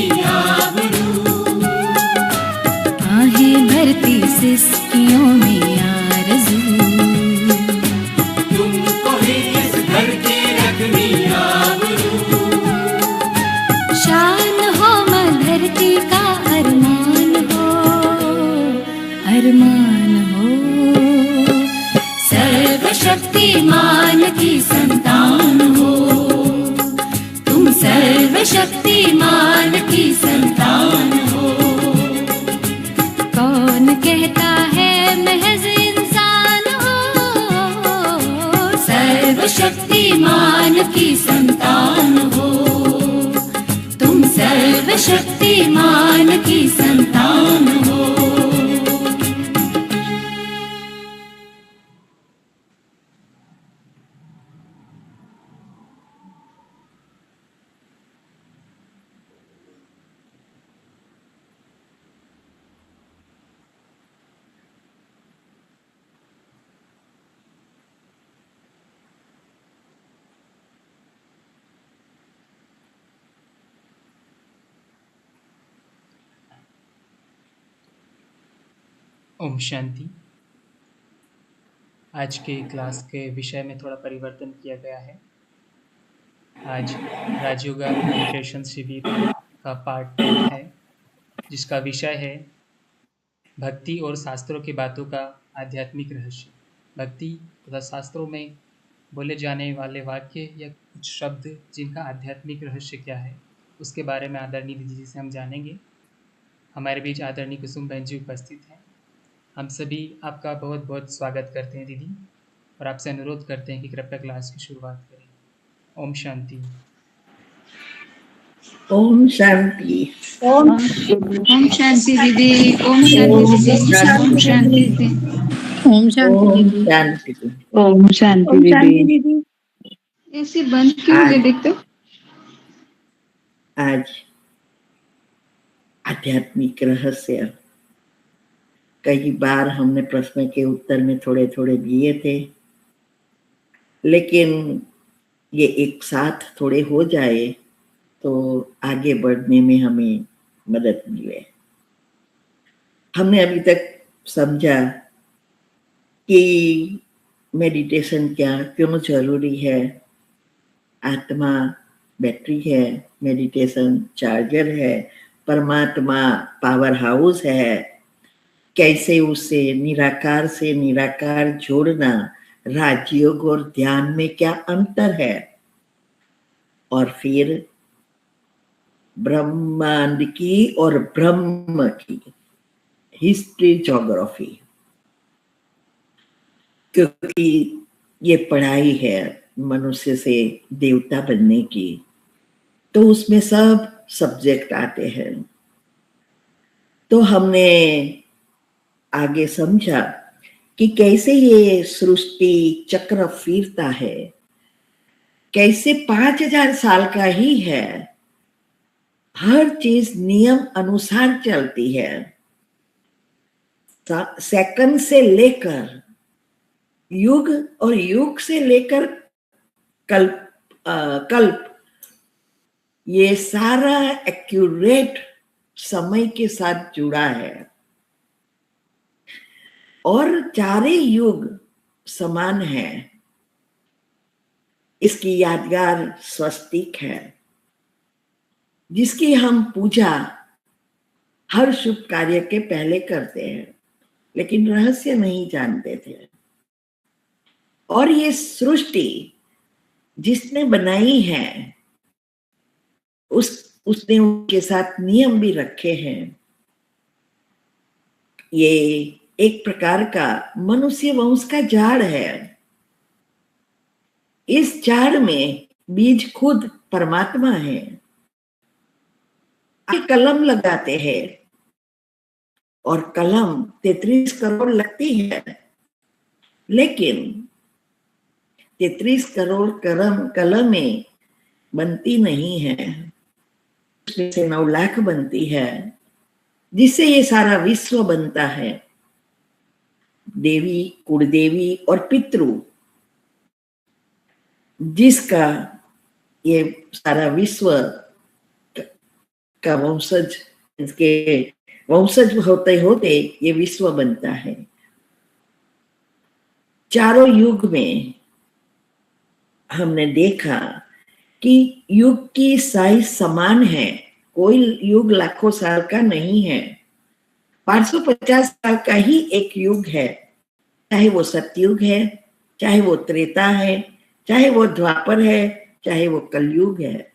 रखनी आबरू। आहें भरती सिसकियों में आरज़ू, तुमको ही इस घर की रखनी आबरू। शान हो माँ धरती का अरमान हो, अरमान हो। सर्वशक्तिमान की संतान हो, तुम सर्वशक्तिमान की संतान हो। कौन कहता है महज इंसान हो, सर्वशक्तिमान की संतान हो, तुम सर्वशक्तिमान की संतान हो। ओम शांति। आज के क्लास के विषय में थोड़ा परिवर्तन किया गया है। आज राजयोगा मेडिटेशन शिविर का पार्ट 10 है, जिसका विषय है भक्ति और शास्त्रों की बातों का आध्यात्मिक रहस्य। भक्ति तथा शास्त्रों में बोले जाने वाले वाक्य या कुछ शब्द जिनका आध्यात्मिक रहस्य क्या है, उसके बारे में आदरणीय दीदी जी से हम जानेंगे। हमारे बीच आदरणीय कुसुम बहन जी उपस्थित हैं। हम सभी आपका बहुत बहुत स्वागत करते हैं दीदी, और आपसे अनुरोध करते हैं कि कृपया क्लास की शुरुआत करें। ओम शांति। ओम शांति। ओम शांति दीदी। ओम शांति दीदी। ओम शांति दीदी। ओम शांति दीदी। ओम शांति दीदी। ऐसे बंद क्यों हो गए देखते हो? आज आध्यात्मिक रहस्य कई बार हमने प्रश्न के उत्तर में थोड़े थोड़े दिए थे, लेकिन ये एक साथ थोड़े हो जाए तो आगे बढ़ने में हमें मदद मिले। हमने अभी तक समझा कि मेडिटेशन क्यों जरूरी है। आत्मा बैटरी है, मेडिटेशन चार्जर है, परमात्मा पावर हाउस है। कैसे उसे निराकार से निराकार जोड़ना, राजयोग और ध्यान में क्या अंतर है, और फिर ब्रह्मांड की और ब्रह्म की हिस्ट्री ज्योग्राफी, क्योंकि ये पढ़ाई है मनुष्य से देवता बनने की, तो उसमें सब सब्जेक्ट आते हैं। तो हमने आगे समझा कि कैसे ये सृष्टि चक्र फिरता है, कैसे 5000 साल का ही है, हर चीज नियम अनुसार चलती है। सेकंड से लेकर युग और युग से लेकर कल्प, ये सारा एक्यूरेट समय के साथ जुड़ा है, और चारे युग समान है। इसकी यादगार स्वस्तिक है, जिसकी हम पूजा हर शुभ कार्य के पहले करते हैं, लेकिन रहस्य नहीं जानते थे। और ये सृष्टि जिसने बनाई है, उसने उनके साथ नियम भी रखे हैं। ये एक प्रकार का मनुष्य वंश का झाड़ है। इस झाड़ में बीज खुद परमात्मा है। कलम लगाते हैं और कलम 33 करोड़ लगती है, लेकिन 33 करोड़ कलमें बनती नहीं है, उसमें से 9 लाख बनती है, जिससे ये सारा विश्व बनता है। देवी, कुलदेवी और पितृ, जिसका ये सारा विश्व का वंशज, इसके वंशज होते होते ये विश्व बनता है। चारों युग में हमने देखा कि युग की साइज समान है, कोई युग लाखों साल का नहीं है, 550 साल का ही एक युग है, चाहे वो सतयुग है, चाहे वो त्रेता है, चाहे वो द्वापर है, चाहे वो कलयुग है।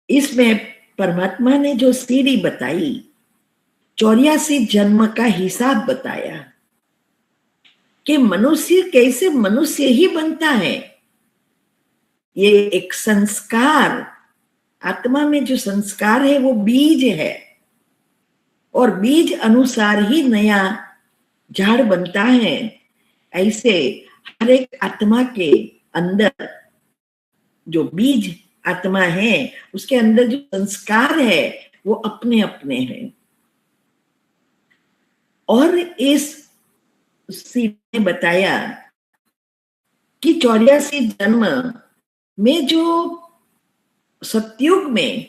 इसमें परमात्मा ने जो सीढ़ी बताई, 84 जन्म का हिसाब बताया कि मनुष्य कैसे मनुष्य ही बनता है। ये एक संस्कार, आत्मा में जो संस्कार है वो बीज है, और बीज अनुसार ही नया झाड़ बनता है। ऐसे हर एक आत्मा के अंदर जो बीज आत्मा है, उसके अंदर जो संस्कार है वो अपने अपने हैं। और इस ने बताया कि 84 जन्म में जो सतयुग में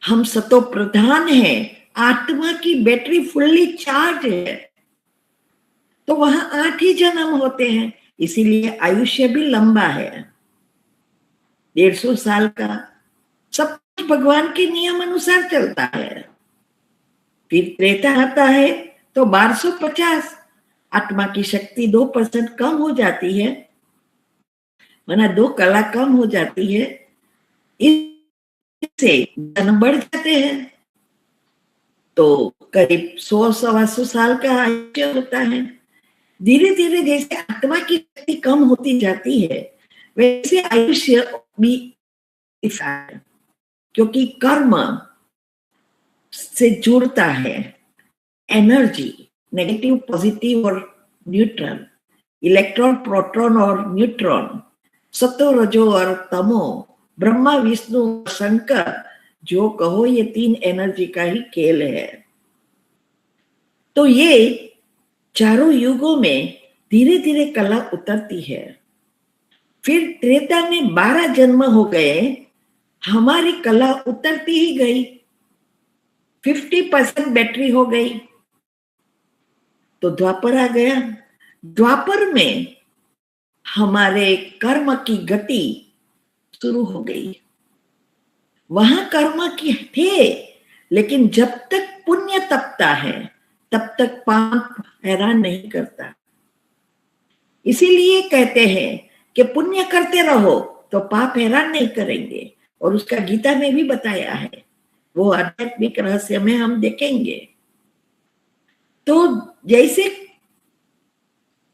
हम सतो प्रधान हैं, आत्मा की बैटरी फुल्ली चार्ज है, तो वहां 8 ही जन्म होते हैं, इसीलिए आयुष्य भी लंबा है, 150 साल का। सब कुछ भगवान के नियम अनुसार चलता है। फिर त्रेता आता है तो 1250, आत्मा की शक्ति 2% कम हो जाती है, माना 2 कला कम हो जाती है, इससे जन्म बढ़ जाते हैं, तो करीब 100-125 साल का आयुष्य होता है। धीरे धीरे जैसे आत्मा की शक्ति कम होती जाती है, वैसे आयुष्य भी, क्योंकि कर्म से जुड़ता है एनर्जी, नेगेटिव, पॉजिटिव और न्यूट्रल, इलेक्ट्रॉन, प्रोटॉन और न्यूट्रॉन, सतो, रजो और तमो, ब्रह्मा, विष्णु, शंकर, जो कहो ये 3 एनर्जी का ही खेल है। तो ये चारों युगों में धीरे धीरे कला उतरती है। फिर त्रेता में 12 जन्म हो गए, हमारी कला उतरती ही गई, 50% बैटरी हो गई, तो द्वापर आ गया। द्वापर में हमारे कर्म की गति शुरू हो गई। वहां कर्म की थे, लेकिन जब तक पुण्य तपता है तब तक पाप हैरान नहीं करता। इसीलिए कहते हैं कि पुण्य करते रहो तो पाप हैरान नहीं करेंगे, और उसका गीता में भी बताया है, वो आध्यात्मिक रहस्य में हम देखेंगे। तो जैसे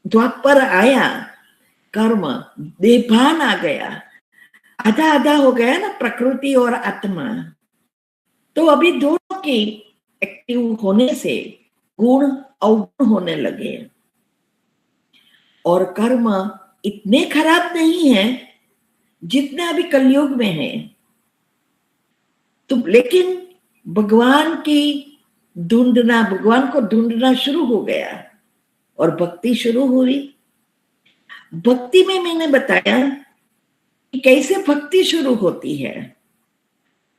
द्वापर आया, कर्म देभान आ गया, आधा आधा हो गया ना, प्रकृति और आत्मा, तो अभी दोनों की एक्टिव होने से गुण अवगुण होने लगे, और कर्म इतने खराब नहीं है जितने अभी कलयुग में है। तो लेकिन भगवान को ढूंढना शुरू हो गया, और भक्ति शुरू हुई। भक्ति में मैंने बताया कि कैसे भक्ति शुरू होती है,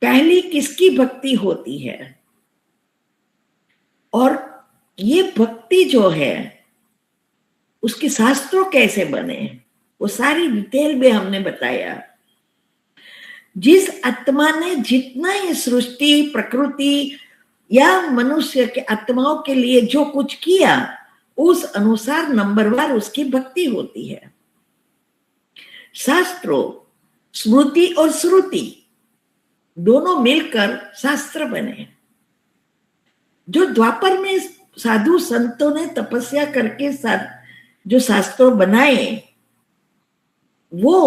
पहली किसकी भक्ति होती है, और ये भक्ति जो है उसके शास्त्रों कैसे बने, वो सारी डिटेल में हमने बताया। जिस आत्मा ने जितना ये सृष्टि, प्रकृति या मनुष्य के आत्माओं के लिए जो कुछ किया, उस अनुसार नंबरवार उसकी भक्ति होती है। शास्त्रों, स्मृति और श्रुति दोनों मिलकर शास्त्र बने। जो द्वापर में साधु संतों ने तपस्या करके जो शास्त्र बनाए, वो,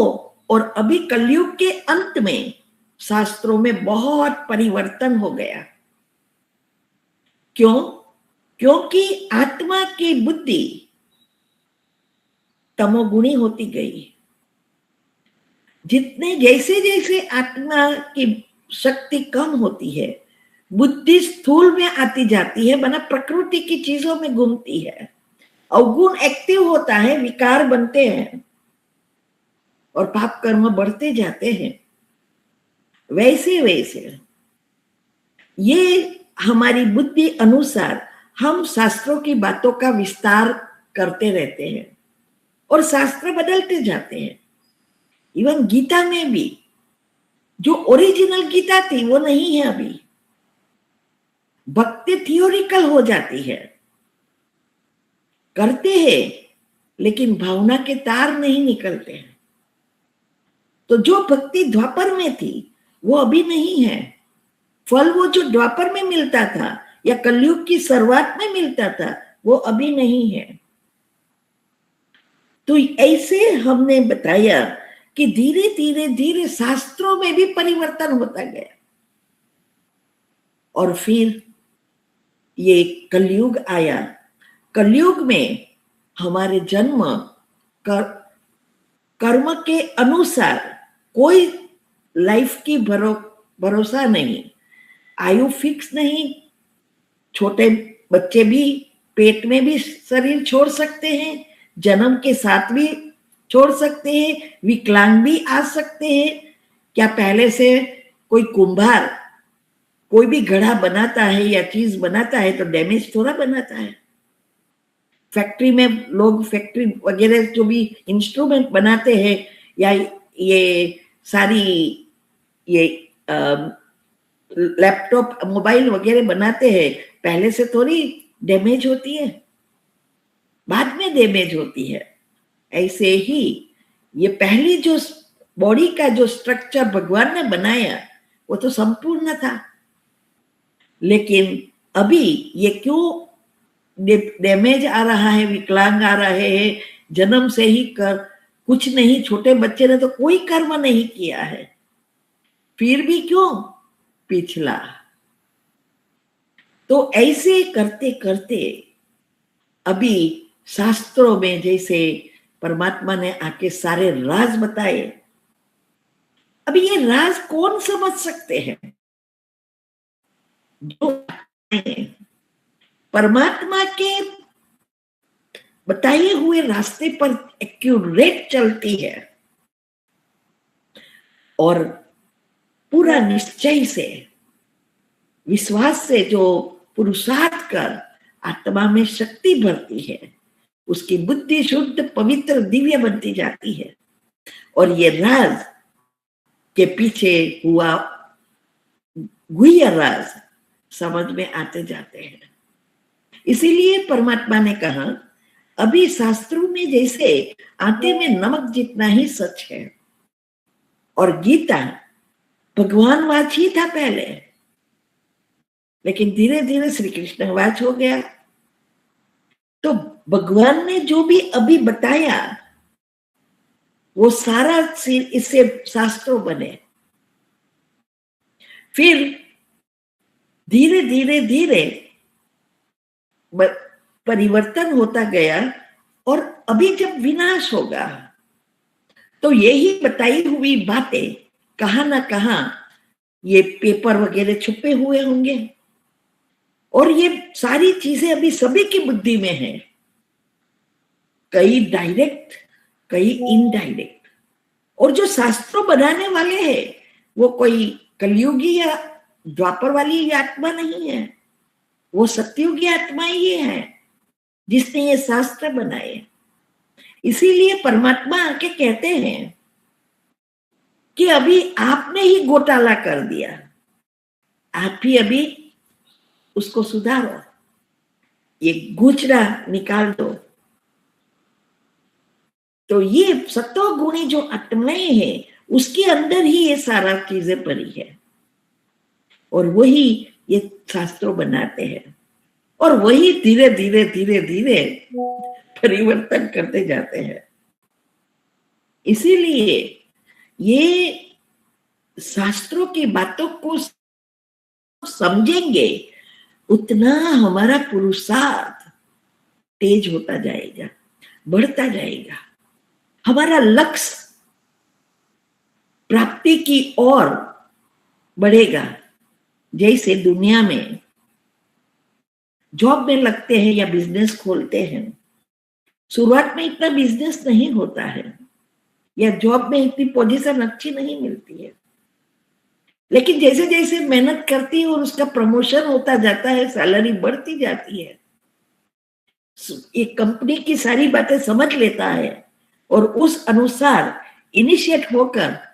और अभी कलयुग के अंत में शास्त्रों में बहुत परिवर्तन हो गया। क्यों? क्योंकि आत्मा की बुद्धि तमोगुणी होती गई। जितने जैसे जैसे आत्मा की शक्ति कम होती है, बुद्धि स्थूल में आती जाती है, बना प्रकृति की चीजों में घूमती है, अवगुण एक्टिव होता है, विकार बनते हैं और पाप कर्म बढ़ते जाते हैं। वैसे वैसे ये हमारी बुद्धि अनुसार हम शास्त्रों की बातों का विस्तार करते रहते हैं और शास्त्र बदलते जाते हैं। इवन गीता में भी जो ओरिजिनल गीता थी वो नहीं है अभी। भक्ति थियोरिकल हो जाती है, करते हैं लेकिन भावना के तार नहीं निकलते हैं। तो जो भक्ति द्वापर में थी वो अभी नहीं है। फल वो जो द्वापर में मिलता था या कलयुग की शुरुआत में मिलता था वो अभी नहीं है। तो ऐसे हमने बताया कि धीरे धीरे धीरे शास्त्रों में भी परिवर्तन होता गया और फिर ये कलयुग आया। कलयुग में हमारे जन्म कर्म के अनुसार कोई लाइफ की भरोसा नहीं, आयु फिक्स नहीं। छोटे बच्चे भी पेट में भी शरीर छोड़ सकते हैं, जन्म के साथ भी छोड़ सकते हैं, विकलांग भी आ सकते हैं। क्या पहले से कोई कुंभार कोई भी घड़ा बनाता है या चीज बनाता है तो डैमेज थोड़ा बनाता है। फैक्ट्री में लोग फैक्ट्री वगैरह जो भी इंस्ट्रूमेंट बनाते हैं या ये सारी ये लैपटॉप मोबाइल वगैरह बनाते हैं, पहले से थोड़ी डैमेज होती है, बाद में डैमेज होती है। ऐसे ही ये पहली जो बॉडी का जो स्ट्रक्चर भगवान ने बनाया वो तो संपूर्ण था, लेकिन अभी ये क्यों डैमेज आ रहा है, विकलांग आ रहे हैं? जन्म से ही कर कुछ नहीं, छोटे बच्चे ने तो कोई कर्म नहीं किया है, फिर भी क्यों पिछला। तो ऐसे करते करते अभी शास्त्रों में जैसे परमात्मा ने आके सारे राज बताए, अभी ये राज कौन समझ सकते हैं? जो परमात्मा के बताए हुए रास्ते पर एक्यूरेट चलती है और पूरा निश्चय से विश्वास से जो पुरुषार्थ कर आत्मा में शक्ति भरती है, उसकी बुद्धि शुद्ध पवित्र दिव्य बनती जाती है और ये राज के पीछे हुआ गुह्य राज समझ में आते जाते हैं। इसीलिए परमात्मा ने कहा अभी शास्त्रों में जैसे आटे में नमक जितना ही सच है, और गीता भगवान वाच ही था पहले, लेकिन धीरे धीरे श्री कृष्ण वाच हो गया। तो भगवान ने जो भी अभी बताया वो सारा इससे शास्त्रों बने। फिर धीरे धीरे धीरे परिवर्तन होता गया और अभी जब विनाश होगा तो यही बताई हुई बातें कहां ना कहां ये पेपर वगैरह छुपे हुए होंगे और ये सारी चीजें अभी सभी की बुद्धि में है, कई डायरेक्ट कई इनडायरेक्ट। और जो शास्त्रों बनाने वाले हैं वो कोई कलयुगी या द्वापर वाली आत्मा नहीं है, वो सत्ययुगी आत्मा ही है जिसने ये शास्त्र बनाए। इसीलिए परमात्मा आके कहते हैं कि अभी आपने ही घोटाला कर दिया, आप ही अभी उसको सुधारो, ये गुचरा निकाल दो। तो ये सत्वगुणी जो आत्माएं है उसके अंदर ही ये सारा चीजें पड़ी है और वही ये शास्त्रों बनाते हैं और वही धीरे धीरे धीरे धीरे परिवर्तन करते जाते हैं। इसीलिए ये शास्त्रों की बातों को समझेंगे उतना हमारा पुरुषार्थ तेज होता जाएगा, बढ़ता जाएगा, हमारा लक्ष्य प्राप्ति की ओर बढ़ेगा। जैसे दुनिया में जॉब में लगते हैं या बिजनेस खोलते हैं, शुरुआत में इतना बिजनेस नहीं होता है या जॉब में इतनी पोजीशन अच्छी नहीं मिलती है, लेकिन जैसे जैसे मेहनत करती है और उसका प्रमोशन होता जाता है, सैलरी बढ़ती जाती है, ये कंपनी की सारी बातें समझ लेता है और उस अनुसार इनिशिएट होकर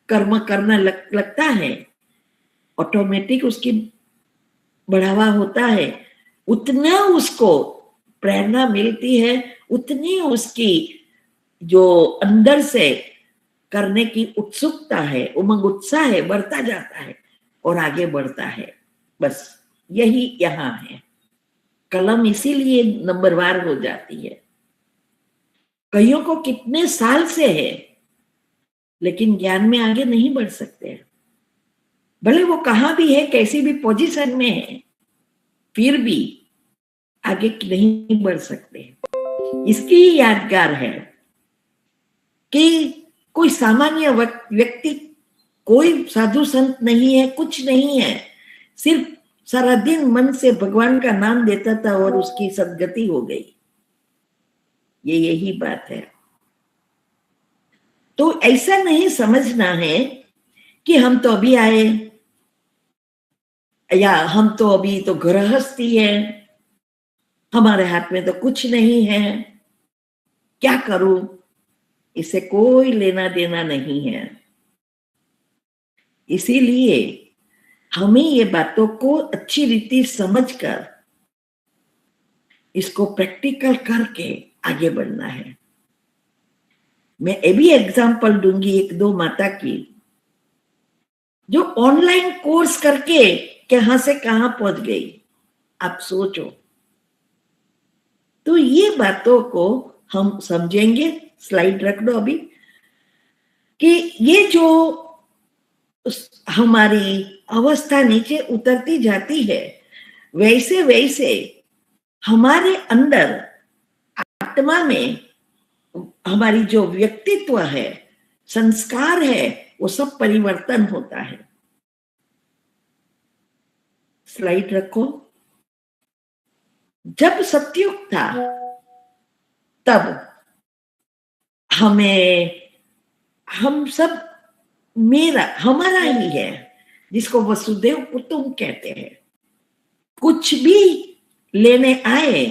कर्म करना लगता है, ऑटोमेटिक उसकी बढ़ावा होता है, उतना उसको प्रेरणा मिलती है, उतनी उसकी जो अंदर से करने की उत्सुकता है, उमंग उत्साह है, बढ़ता जाता है और आगे बढ़ता है। बस यही यहाँ है। कलम इसीलिए नंबरवार हो जाती है। कईयों को कितने साल से है लेकिन ज्ञान में आगे नहीं बढ़ सकते, भले वो कहां भी है, कैसी भी पोजीशन में है, फिर भी आगे नहीं बढ़ सकते। इसकी यादगार है कि कोई सामान्य व्यक्ति, कोई साधु संत नहीं है, कुछ नहीं है, सिर्फ सारा दिन मन से भगवान का नाम देता था और उसकी सदगति हो गई। यही बात है। तो ऐसा नहीं समझना है कि हम तो अभी आए या हम तो अभी तो गृहस्थी है, हमारे हाथ में तो कुछ नहीं है, क्या करूं, इससे कोई लेना देना नहीं है। इसीलिए हमें ये बातों को अच्छी रीति समझकर इसको प्रैक्टिकल करके आगे बढ़ना है। मैं ये भी एग्जांपल दूंगी एक दो माता की, जो ऑनलाइन कोर्स करके कहां से कहां पहुंच गई, आप सोचो। तो ये बातों को हम समझेंगे। स्लाइड रख दो अभी, कि ये जो हमारी अवस्था नीचे उतरती जाती है, वैसे वैसे हमारे अंदर आत्मा में हमारी जो व्यक्तित्व है, संस्कार है, वो सब परिवर्तन होता है। स्लाइड रखो। जब सतयुग था तब हम सब हमारा ही है, जिसको वसुदेव कुटुंब कहते हैं। कुछ भी लेने आए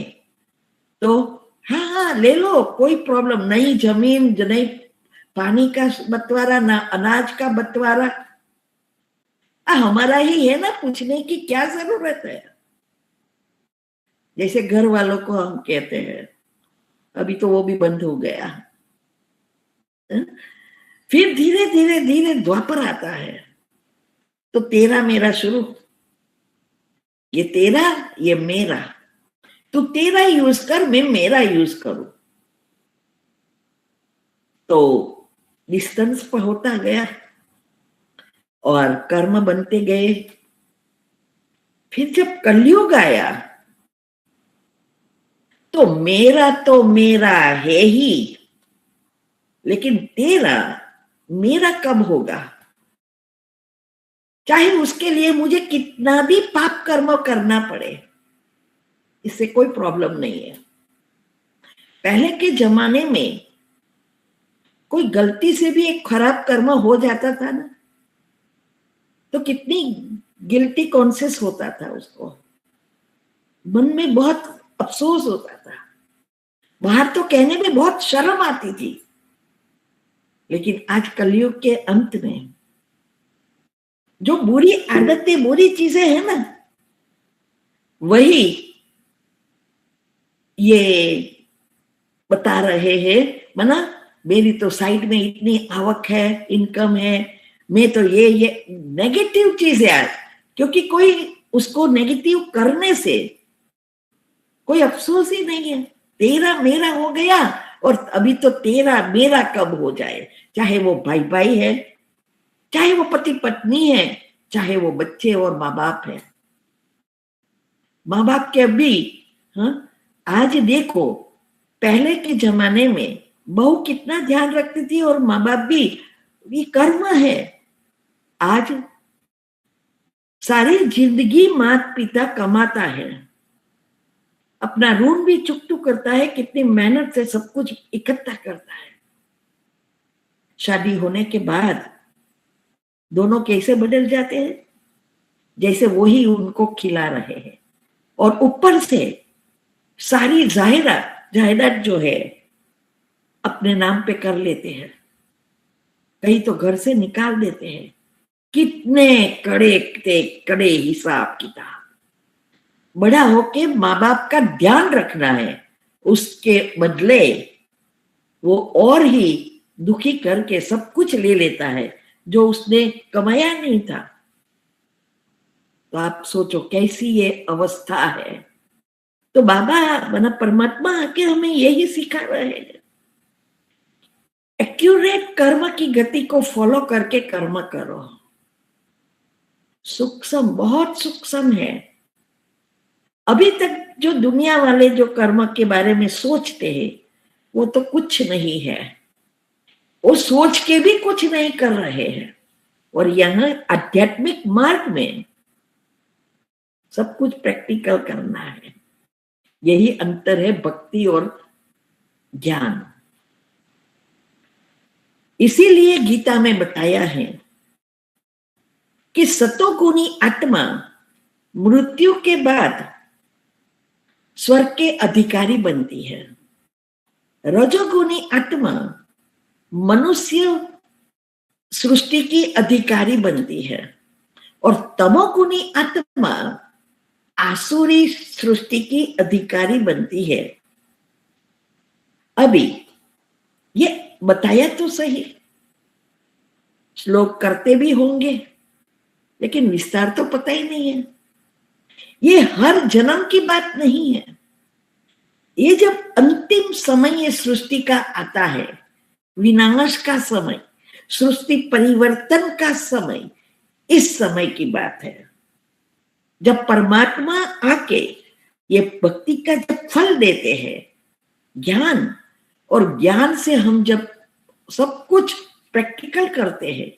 तो हाँ ले लो, कोई प्रॉब्लम नहीं, जमीन नहीं, पानी का बंटवारा ना, अनाज का बंटवारा, हमारा ही है ना, पूछने की क्या जरूरत है। जैसे घर वालों को हम कहते हैं, अभी तो वो भी बंद हो गया। फिर धीरे धीरे धीरे द्वापर आता है, तो तेरा मेरा शुरू, ये तेरा ये मेरा, तू तेरा यूज कर, मैं मेरा यूज करूं। तो डिस्टेंस पर होता गया और कर्म बनते गए। फिर जब कलयुग आया तो मेरा है ही, लेकिन तेरा मेरा कब होगा? चाहे उसके लिए मुझे कितना भी पाप कर्म करना पड़े, इससे कोई प्रॉब्लम नहीं है। पहले के जमाने में कोई गलती से भी एक खराब कर्म हो जाता था ना, तो कितनी गिल्टी कॉन्शियस होता था, उसको मन में बहुत अफसोस होता था, बाहर तो कहने में बहुत शर्म आती थी। लेकिन आज कलयुग के अंत में जो बुरी आदतें, बुरी चीजें हैं ना, वही ये बता रहे हैं, मना मेरी तो साइड में इतनी आवक है, इनकम है, मैं तो ये नेगेटिव चीज है आज, क्योंकि कोई उसको नेगेटिव करने से कोई अफसोस ही नहीं है। तेरा मेरा हो गया, और अभी तो तेरा मेरा कब हो जाए, चाहे वो भाई भाई है, चाहे वो पति पत्नी है, चाहे वो बच्चे और माँ बाप है। माँ बाप के अभी आज देखो, पहले के जमाने में बहू कितना ध्यान रखती थी और माँ बाप भी, ये कर्म है। आज सारी जिंदगी माता पिता कमाता है, अपना ऋण भी चुकता करता है, कितनी मेहनत से सब कुछ इकट्ठा करता है। शादी होने के बाद दोनों कैसे बदल जाते हैं, जैसे वही उनको खिला रहे हैं, और ऊपर से सारी जायदाद जो है अपने नाम पे कर लेते हैं, कहीं तो घर से निकाल देते हैं। कितने कड़े हिसाब किताब। बड़ा होके माँ बाप का ध्यान रखना है, उसके बदले वो और ही दुखी करके सब कुछ ले लेता है जो उसने कमाया नहीं था। तो आप सोचो कैसी ये अवस्था है। तो बाबा बना परमात्मा आके हमें यही सिखा रहे हैं, एक्यूरेट कर्म की गति को फॉलो करके कर्म करो। सूक्ष्म, बहुत सूक्ष्म है। अभी तक जो दुनिया वाले जो कर्म के बारे में सोचते हैं वो तो कुछ नहीं है, वो सोच के भी कुछ नहीं कर रहे हैं। और यहाँ आध्यात्मिक मार्ग में सब कुछ प्रैक्टिकल करना है। यही अंतर है भक्ति और ज्ञान। इसीलिए गीता में बताया है कि सतोगुणी आत्मा मृत्यु के बाद स्वर्ग के अधिकारी बनती है, रजोगुणी आत्मा मनुष्य सृष्टि की अधिकारी बनती है, और तमोगुणी आत्मा आसुरी सृष्टि की अधिकारी बनती है। अभी ये बताया तो सही, श्लोक करते भी होंगे, लेकिन विस्तार तो पता ही नहीं है। ये हर जन्म की बात नहीं है। ये जब अंतिम समय ये सृष्टि का आता है, विनाश का समय, सृष्टि परिवर्तन का समय, इस समय की बात है। जब परमात्मा आके ये भक्ति का जब फल देते हैं, ज्ञान, और ज्ञान से हम जब सब कुछ प्रैक्टिकल करते हैं,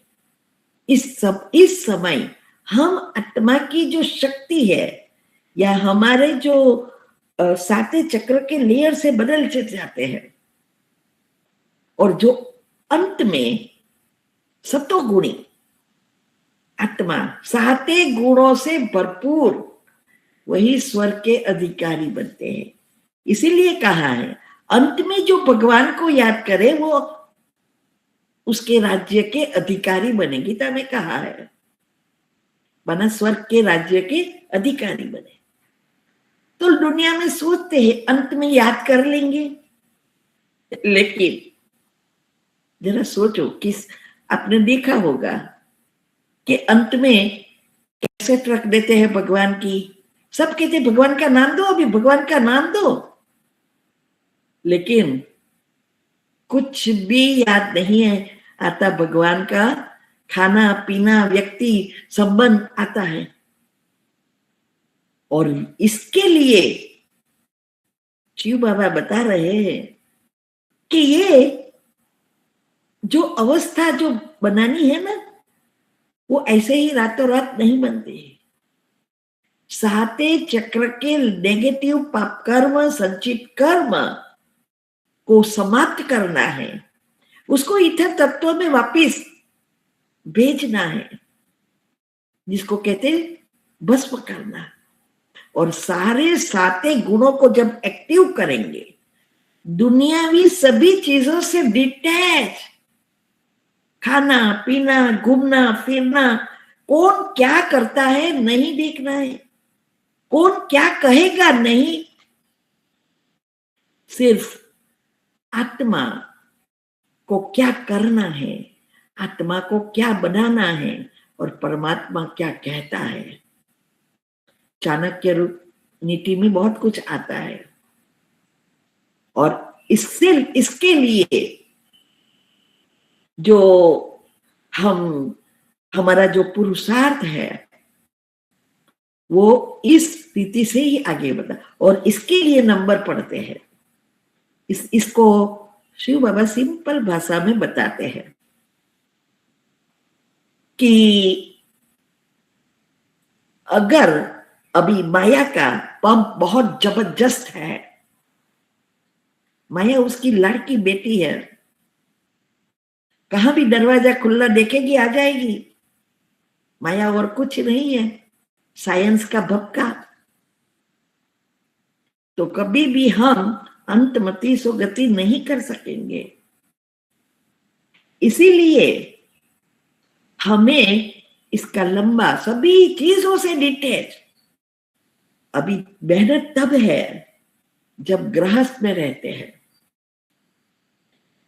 इस समय हम आत्मा की जो शक्ति है या हमारे जो साते चक्र के लेयर से बदल जाते हैं, और जो अंत में सतोगुणी आत्मा साते गुणों से भरपूर, वही स्वर्ग के अधिकारी बनते हैं। इसीलिए कहा है अंत में जो भगवान को याद करे वो उसके राज्य के अधिकारी बने। गीता में कहा है बना स्वर्ग के राज्य के अधिकारी बने। तो दुनिया में सोचते हैं अंत में याद कर लेंगे, लेकिन जरा सोचो, किस आपने देखा होगा कि अंत में कैसेट रख देते हैं भगवान की, सब कहते हैं भगवान का नाम दो, अभी भगवान का नाम दो, लेकिन कुछ भी याद नहीं है आता। भगवान का खाना पीना, व्यक्ति संबंध आता है। और इसके लिए शिव बाबा बता रहे हैं कि ये जो अवस्था जो बनानी है ना, वो ऐसे ही रातों रात नहीं बनती। साते चक्र के नेगेटिव पाप कर्म, संचित कर्म को समाप्त करना है, उसको इथर तत्व में वापिस भेजना है, जिसको कहते हैं भस्म करना। और सारे साते गुणों को जब एक्टिव करेंगे, दुनियावी सभी चीजों से डिटैच, खाना पीना, घूमना फिरना, कौन क्या करता है नहीं देखना है, कौन क्या कहेगा नहीं, सिर्फ आत्मा को क्या करना है, आत्मा को क्या बनाना है, और परमात्मा क्या कहता है। चाणक्य नीति में बहुत कुछ आता है। और इसके लिए जो हमारा जो पुरुषार्थ है वो इस रीति से ही आगे बढ़ा। और इसके लिए नंबर पढ़ते हैं। इसको शिव बाबा सिंपल भाषा में बताते हैं कि अगर अभी माया का पंप बहुत जबरदस्त है, माया उसकी लाड़की बेटी है, कहां भी दरवाजा खुला देखेगी आ जाएगी, माया और कुछ नहीं है, साइंस का भपका। तो कभी भी हम अंतमति सो गति नहीं कर सकेंगे। इसीलिए हमें इसका लंबा सभी चीजों से डिटेच, अभी मेहनत तब है जब गृहस्थ में रहते हैं।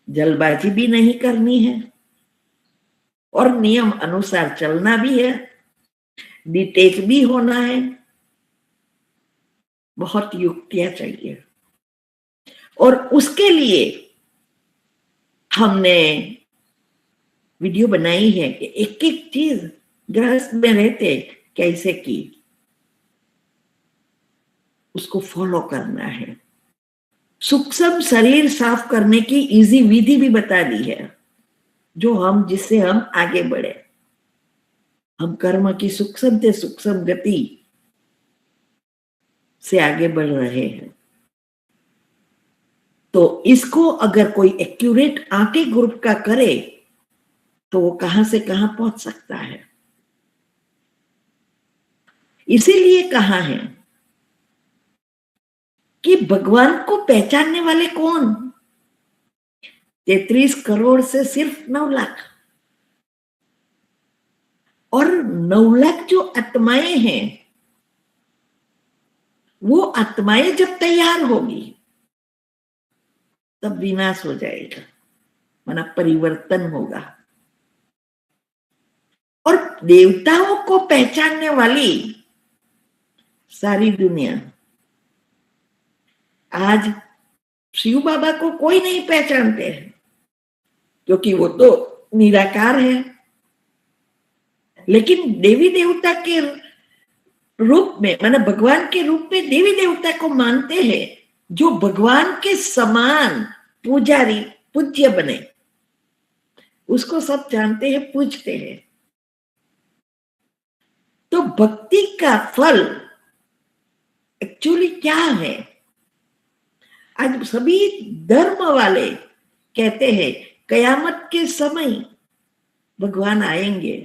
जल्दबाजी भी नहीं करनी है और नियम अनुसार चलना भी है, डिटेच भी होना है। बहुत युक्तियां चाहिए और उसके लिए हमने वीडियो बनाई है कि एक एक चीज गृहस्थ में रहते कैसे की, उसको फॉलो करना है। सूक्ष्म शरीर साफ करने की इजी विधि भी बता दी है, जो हम जिससे हम आगे बढ़े। हम कर्म की सूक्ष्म से सूक्ष्म गति से आगे बढ़ रहे हैं। तो इसको अगर कोई एक्यूरेट आके ग्रुप का करे तो वो कहां से कहां पहुंच सकता है। इसीलिए कहा है कि भगवान को पहचानने वाले कौन? 33 करोड़ से सिर्फ 9 लाख, और 9 लाख जो आत्माएं हैं, वो आत्माएं जब तैयार होगी तब विनाश हो जाएगा, माना परिवर्तन होगा। और देवताओं को पहचानने वाली सारी दुनिया, आज शिव बाबा को कोई नहीं पहचानते हैं क्योंकि वो तो निराकार है, लेकिन देवी देवता के रूप में, माना भगवान के रूप में देवी देवता को मानते हैं, जो भगवान के समान पुजारी पूज्य बने, उसको सब जानते हैं, पूजते हैं। तो भक्ति का फल एक्चुअली क्या है? आज सभी धर्म वाले कहते हैं कयामत के समय भगवान आएंगे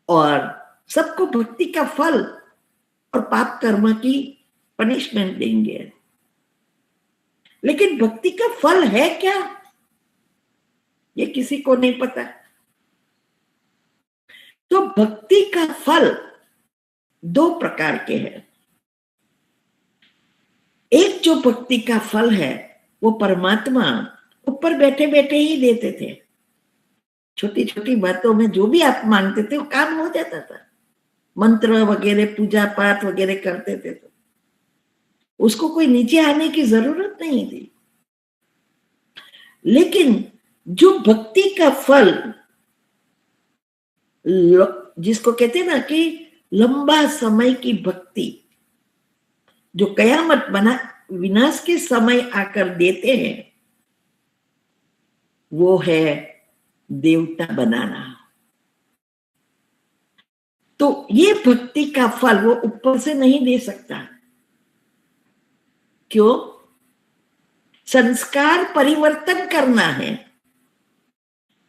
और सबको भक्ति का फल और पाप कर्म की पनिशमेंट देंगे। लेकिन भक्ति का फल है क्या, ये किसी को नहीं पता। तो भक्ति का फल 2 प्रकार के हैं। एक जो भक्ति का फल है वो परमात्मा ऊपर बैठे बैठे ही देते थे। छोटी छोटी बातों में जो भी आप मांगते थे वो काम हो जाता था। मंत्र वगैरह, पूजा पाठ वगैरह करते थे तो उसको कोई नीचे आने की जरूरत नहीं थी। लेकिन जो भक्ति का फल, जिसको कहते हैं ना कि लंबा समय की भक्ति, जो कयामत बना विनाश के समय आकर देते हैं, वो है देवता बनाना। तो ये भक्ति का फल वो ऊपर से नहीं दे सकता। क्यों? संस्कार परिवर्तन करना है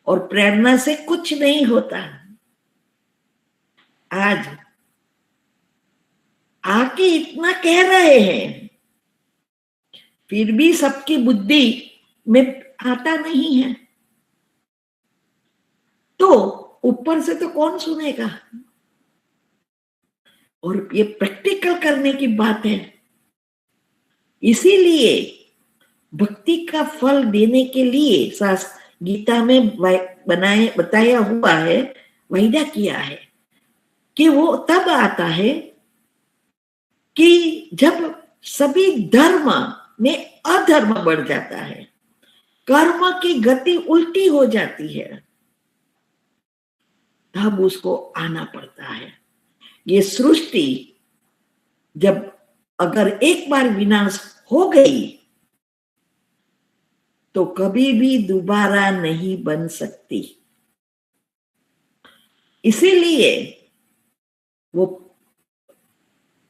और प्रेरणा से कुछ नहीं होता। आज आके इतना कह रहे हैं, फिर भी सबकी बुद्धि में आता नहीं है, तो ऊपर से तो कौन सुनेगा? और ये प्रैक्टिकल करने की बात है। इसीलिए भक्ति का फल देने के लिए शास्त्र गीता में बताया हुआ है, वायदा किया है कि वो तब आता है कि जब सभी धर्म में अधर्म बढ़ जाता है, कर्म की गति उल्टी हो जाती है, तब उसको आना पड़ता है। ये सृष्टि जब अगर एक बार विनाश हो गई तो कभी भी दोबारा नहीं बन सकती। इसीलिए वो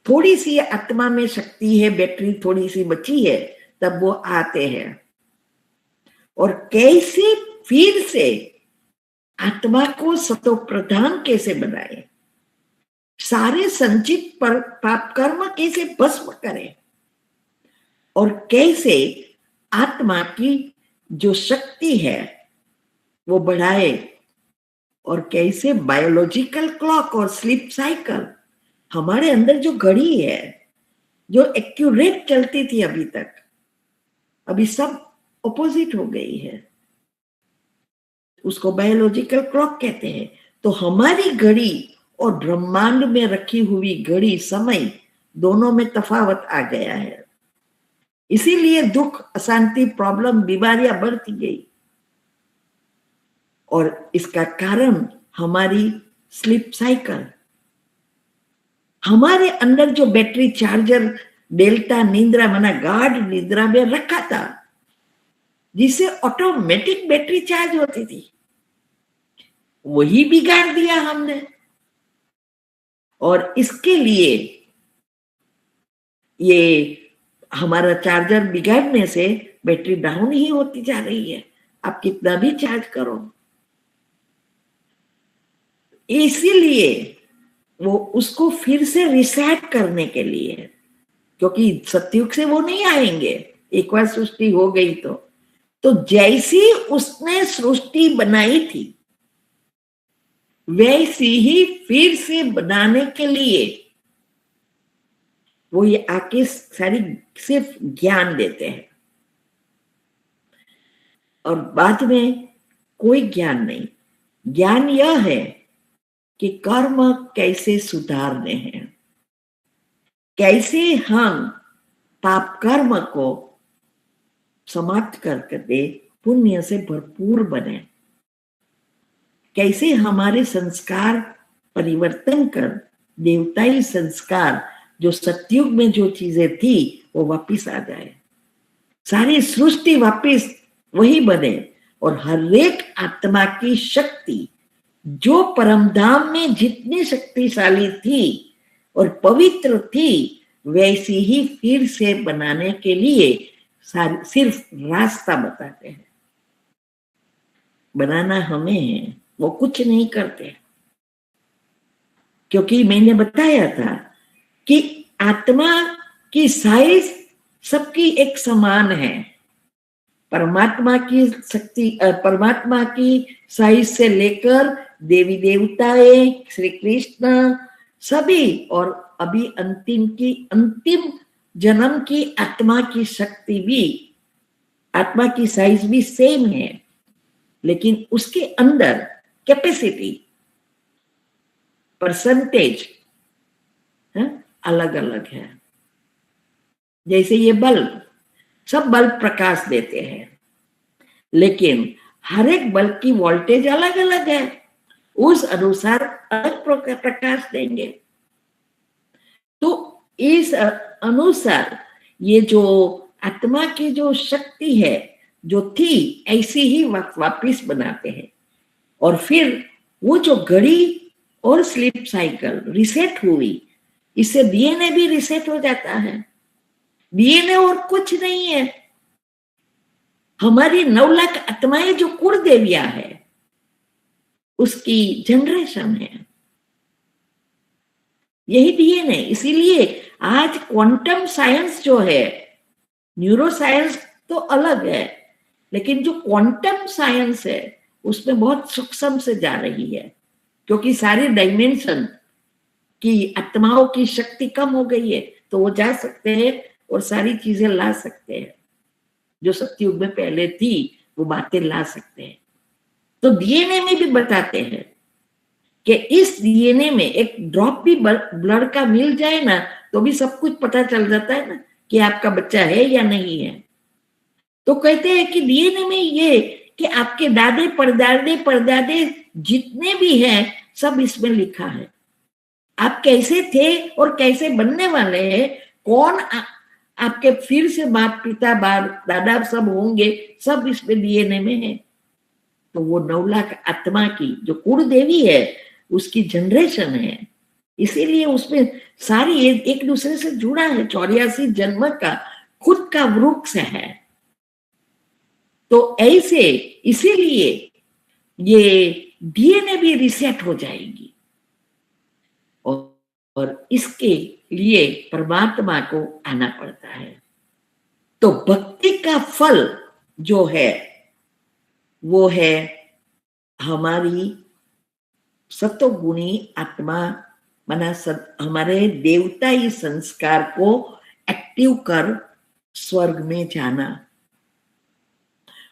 थोड़ी सी आत्मा में शक्ति है, बैटरी थोड़ी सी बची है, तब वो आते हैं और कैसे फिर से आत्मा को सतो प्रधान कैसे बनाए, सारे संचित पाप कर्म कैसे भस्म करें, और कैसे आत्मा की जो शक्ति है वो बढ़ाए, और कैसे बायोलॉजिकल क्लॉक और स्लीप साइकिल, हमारे अंदर जो घड़ी है जो एक्यूरेट चलती थी अभी तक, अभी सब ऑपोजिट हो गई है, उसको बायोलॉजिकल क्लॉक कहते हैं। तो हमारी घड़ी और ब्रह्मांड में रखी हुई घड़ी समय दोनों में तफावत आ गया है। इसीलिए दुख, अशांति, प्रॉब्लम, बीमारियां बढ़ती गई, और इसका कारण हमारी स्लीप साइकिल, हमारे अंदर जो बैटरी चार्जर डेल्टा निद्रा माना गाढ़ निद्रा में रखा था, जिसे ऑटोमेटिक बैटरी चार्ज होती थी, वही बिगाड़ दिया हमने। और इसके लिए ये हमारा चार्जर बिगाड़ने से बैटरी डाउन ही होती जा रही है, आप कितना भी चार्ज करो। इसीलिए वो उसको फिर से रिसेट करने के लिए, क्योंकि सतयुग से वो नहीं आएंगे, एक बार सृष्टि हो गई तो जैसी उसने सृष्टि बनाई थी वैसी ही फिर से बनाने के लिए वो ये आके सारी सिर्फ ज्ञान देते हैं, और बाद में कोई ज्ञान नहीं। ज्ञान यह है कि कर्म कैसे सुधारने हैं, कैसे हम पाप कर्म को समाप्त करके दे, पुण्य से भरपूर बने, कैसे हमारे संस्कार परिवर्तन कर देवताई संस्कार जो सतयुग में जो चीजें थी वो वापिस आ जाए, सारी सृष्टि वापिस वही बने, और हर एक आत्मा की शक्ति जो परमधाम में जितनी शक्तिशाली थी और पवित्र थी वैसी ही फिर से बनाने के लिए सिर्फ रास्ता बताते हैं। बनाना हमें है, वो कुछ नहीं करते। क्योंकि मैंने बताया था कि आत्मा की साइज सबकी एक समान है, परमात्मा की शक्ति, परमात्मा की साइज से लेकर देवी देवताएं, श्री कृष्ण सभी, और अभी अंतिम जन्म की आत्मा की शक्ति भी, आत्मा की साइज भी सेम है, लेकिन उसके अंदर कैपेसिटी, परसेंटेज अलग अलग है। जैसे ये बल्ब, सब बल्ब प्रकाश देते हैं, लेकिन हर एक बल्ब की वोल्टेज अलग अलग है, उस अनुसार अलग प्रकाश देंगे। तो इस अनुसार ये जो आत्मा की जो शक्ति है जो थी ऐसी ही वापिस बनाते हैं, और फिर वो जो घड़ी और स्लीप साइकिल रिसेट हुई, इससे डीएनए भी रिसेट हो जाता है। डीएनए और कुछ नहीं है, हमारी 9 लाख आत्माएं जो कुल देवियां है उसकी जनरेशन है, यही डीएनए। इसीलिए आज क्वांटम साइंस जो है, न्यूरो साइंस तो अलग है, लेकिन जो क्वांटम साइंस है उसमें बहुत सूक्ष्म से जा रही है, क्योंकि सारी डायमेंशन की आत्माओं की शक्ति कम हो गई है, तो वो जा सकते हैं और सारी चीजें ला सकते हैं जो सतयुग में पहले थी, वो बातें ला सकते हैं। तो डीएनए में भी बताते हैं कि इस डीएनए में एक ड्रॉप भी ब्लड का मिल जाए ना तो भी सब कुछ पता चल जाता है ना कि आपका बच्चा है या नहीं है। तो कहते हैं कि डीएनए में ये कि आपके दादे परदादे जितने भी हैं सब इसमें लिखा है, आप कैसे थे और कैसे बनने वाले हैं, कौन आपके फिर से बाप पिता दादा सब होंगे, सब इसमें डीएनए में है। तो वो 9 लाख आत्मा की जो कुल देवी है उसकी जनरेशन है, इसीलिए उसमें सारी एक दूसरे से जुड़ा है। 84 जन्म का खुद का वृक्ष है। तो ऐसे इसीलिए ये डीएनए भी रिसेट हो जाएगी। और इसके लिए परमात्मा को आना पड़ता है। तो भक्ति का फल जो है वो है हमारी सत्वगुणी आत्मा, माना हमारे देवताई संस्कार को एक्टिव कर स्वर्ग में जाना।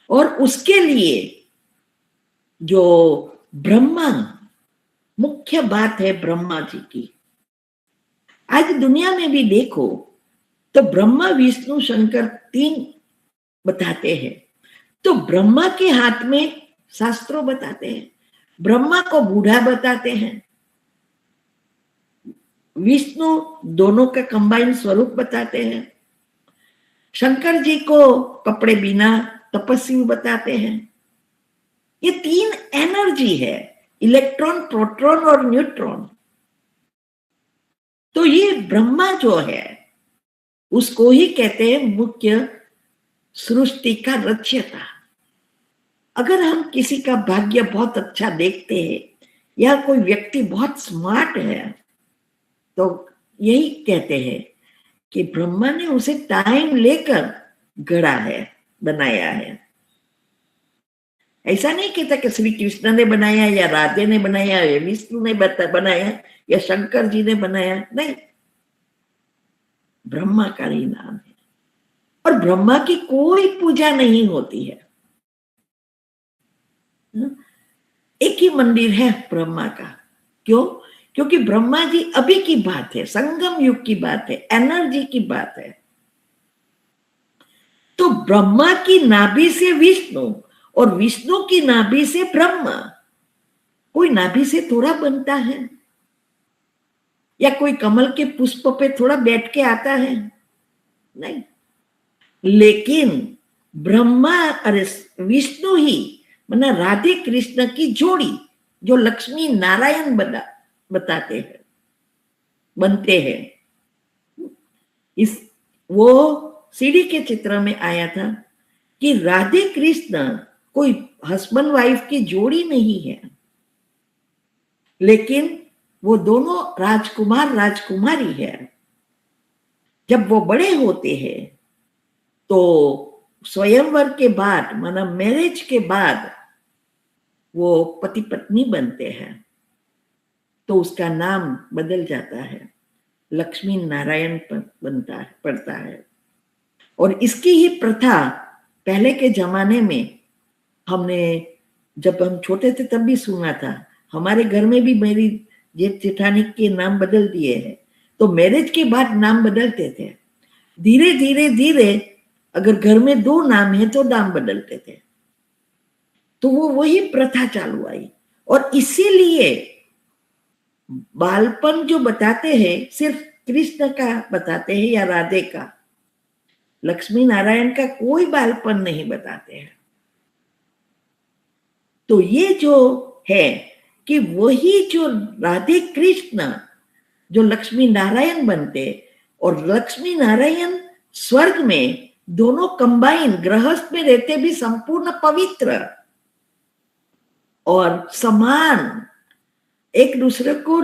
और उसके लिए जो ब्रह्मा, मुख्य बात है ब्रह्मा जी की। आज दुनिया में भी देखो तो ब्रह्मा विष्णु शंकर 3 बताते हैं। तो ब्रह्मा के हाथ में शास्त्रों बताते हैं, ब्रह्मा को बूढ़ा बताते हैं, विष्णु दोनों का कंबाइन स्वरूप बताते हैं, शंकर जी को कपड़े बिना तपस्वी बताते हैं। ये 3 एनर्जी है, इलेक्ट्रॉन, प्रोटॉन और न्यूट्रॉन। तो ये ब्रह्मा जो है उसको ही कहते हैं मुख्य सृष्टि का रचयिता। अगर हम किसी का भाग्य बहुत अच्छा देखते हैं या कोई व्यक्ति बहुत स्मार्ट है तो यही कहते हैं कि ब्रह्मा ने उसे टाइम लेकर गढ़ा है, बनाया है। ऐसा नहीं कहता कि श्री कृष्ण ने बनाया या राधे ने बनाया या विष्णु ने बनाया या शंकर जी ने बनाया, नहीं, ब्रह्मा का ही नाम है। और ब्रह्मा की कोई पूजा नहीं होती है। एक ही मंदिर है ब्रह्मा का। क्यों? क्योंकि ब्रह्मा जी अभी की बात है, संगम युग की बात है, एनर्जी की बात है। तो ब्रह्मा की नाभि से विष्णु और विष्णु की नाभि से ब्रह्मा, कोई नाभि से थोड़ा बनता है या कोई कमल के पुष्प पे थोड़ा बैठ के आता है, नहीं। लेकिन ब्रह्मा और विष्णु ही माना राधे कृष्ण की जोड़ी जो लक्ष्मी नारायण बताते हैं, बनते हैं। इस वो सीढ़ी के चित्र में आया था कि राधे कृष्ण कोई हस्बैंड वाइफ की जोड़ी नहीं है, लेकिन वो दोनों राजकुमार राजकुमारी है। जब वो बड़े होते हैं तो स्वयंवर के बाद, माना मैरिज के बाद, वो पति पत्नी बनते हैं। तो उसका नाम बदल जाता है, लक्ष्मी नारायण पड़ता है। और इसकी ही प्रथा पहले के जमाने में हमने, जब हम छोटे थे तब भी सुना था। हमारे घर में भी मेरी जेठ जेठानी के नाम बदल दिए हैं। तो मैरिज के बाद नाम बदलते थे। धीरे धीरे धीरे अगर घर में 2 नाम है तो नाम बदलते थे। तो वो वही प्रथा चालू आई। और इसीलिए बालपन जो बताते हैं सिर्फ कृष्ण का बताते हैं या राधे का, लक्ष्मी नारायण का कोई बालपन नहीं बताते हैं। तो ये जो है कि वही जो राधे कृष्ण जो लक्ष्मी नारायण बनते, और लक्ष्मी नारायण स्वर्ग में दोनों कंबाइन गृहस्थ में रहते भी संपूर्ण पवित्र और समान, एक दूसरे को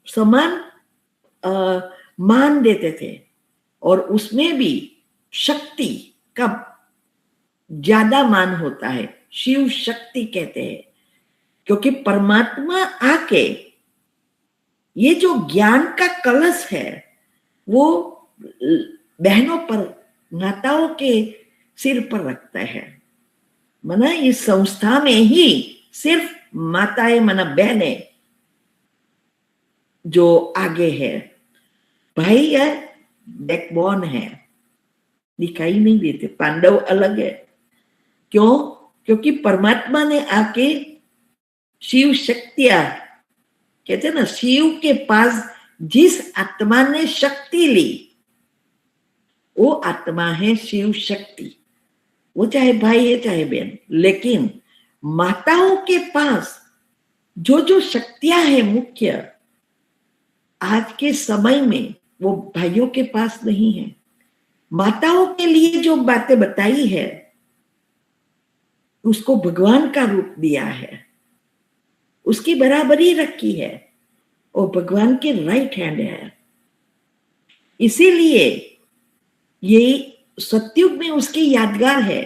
समान मान देते थे। और उसमें भी शक्ति का ज्यादा मान होता है, शिव शक्ति कहते हैं। क्योंकि परमात्मा आके ये जो ज्ञान का कलश है वो बहनों पर, माताओं के सिर पर रखता है। माना इस संस्था में ही सिर्फ माताएं, माना बहनें जो आगे है, भाई है बैकबोन है, दिखाई नहीं देते। पांडव अलग है। क्यों? क्योंकि परमात्मा ने आके शिव शक्तियां कहते ना, शिव के पास जिस आत्मा ने शक्ति ली वो आत्मा है शिव शक्ति। वो चाहे भाई है चाहे बहन। लेकिन माताओं के पास जो जो शक्तियां हैं मुख्य, आज के समय में वो भाइयों के पास नहीं है। माताओं के लिए जो बातें बताई है उसको भगवान का रूप दिया है। उसकी बराबरी रखी है और भगवान के राइट हैंड है। इसीलिए ये सतयुग में उसकी यादगार है।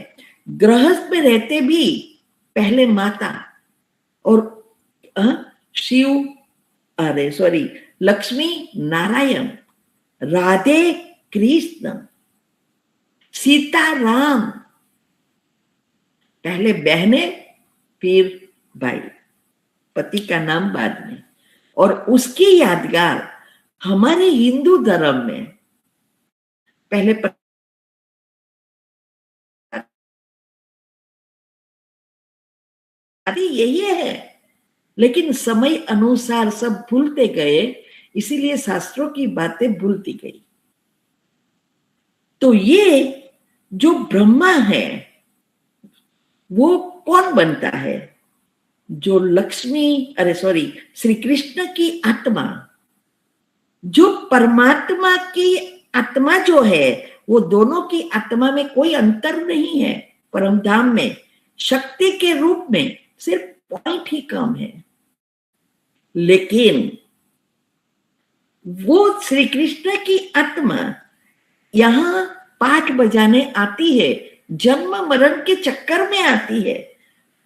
गृहस्थ में रहते भी पहले माता और लक्ष्मी नारायण, राधे कृष्ण, सीता राम, पहले बहने फिर भाई, पति का नाम बाद में। और उसकी यादगार हमारे हिंदू धर्म में पहले यही है, लेकिन समय अनुसार सब भूलते गए, इसीलिए शास्त्रों की बातें भूलती गई। तो ये जो ब्रह्मा है वो कौन बनता है? जो श्री कृष्ण की आत्मा, जो परमात्मा की आत्मा जो है, वो दोनों की आत्मा में कोई अंतर नहीं है। परम धाम में शक्ति के रूप में सिर्फ पॉइंट ही कम है, लेकिन वो श्री कृष्ण की आत्मा यहां पाठ बजाने आती है, जन्म मरण के चक्कर में आती है,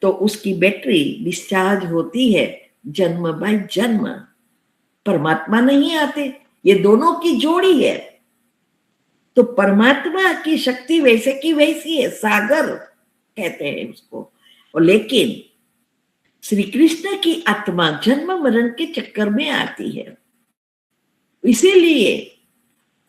तो उसकी बैटरी डिस्चार्ज होती है जन्म बाय जन्म। परमात्मा नहीं आते, ये दोनों की जोड़ी है। तो परमात्मा की शक्ति वैसे की वैसी है, सागर कहते हैं उसको। और लेकिन श्री कृष्ण की आत्मा जन्म मरण के चक्कर में आती है, इसीलिए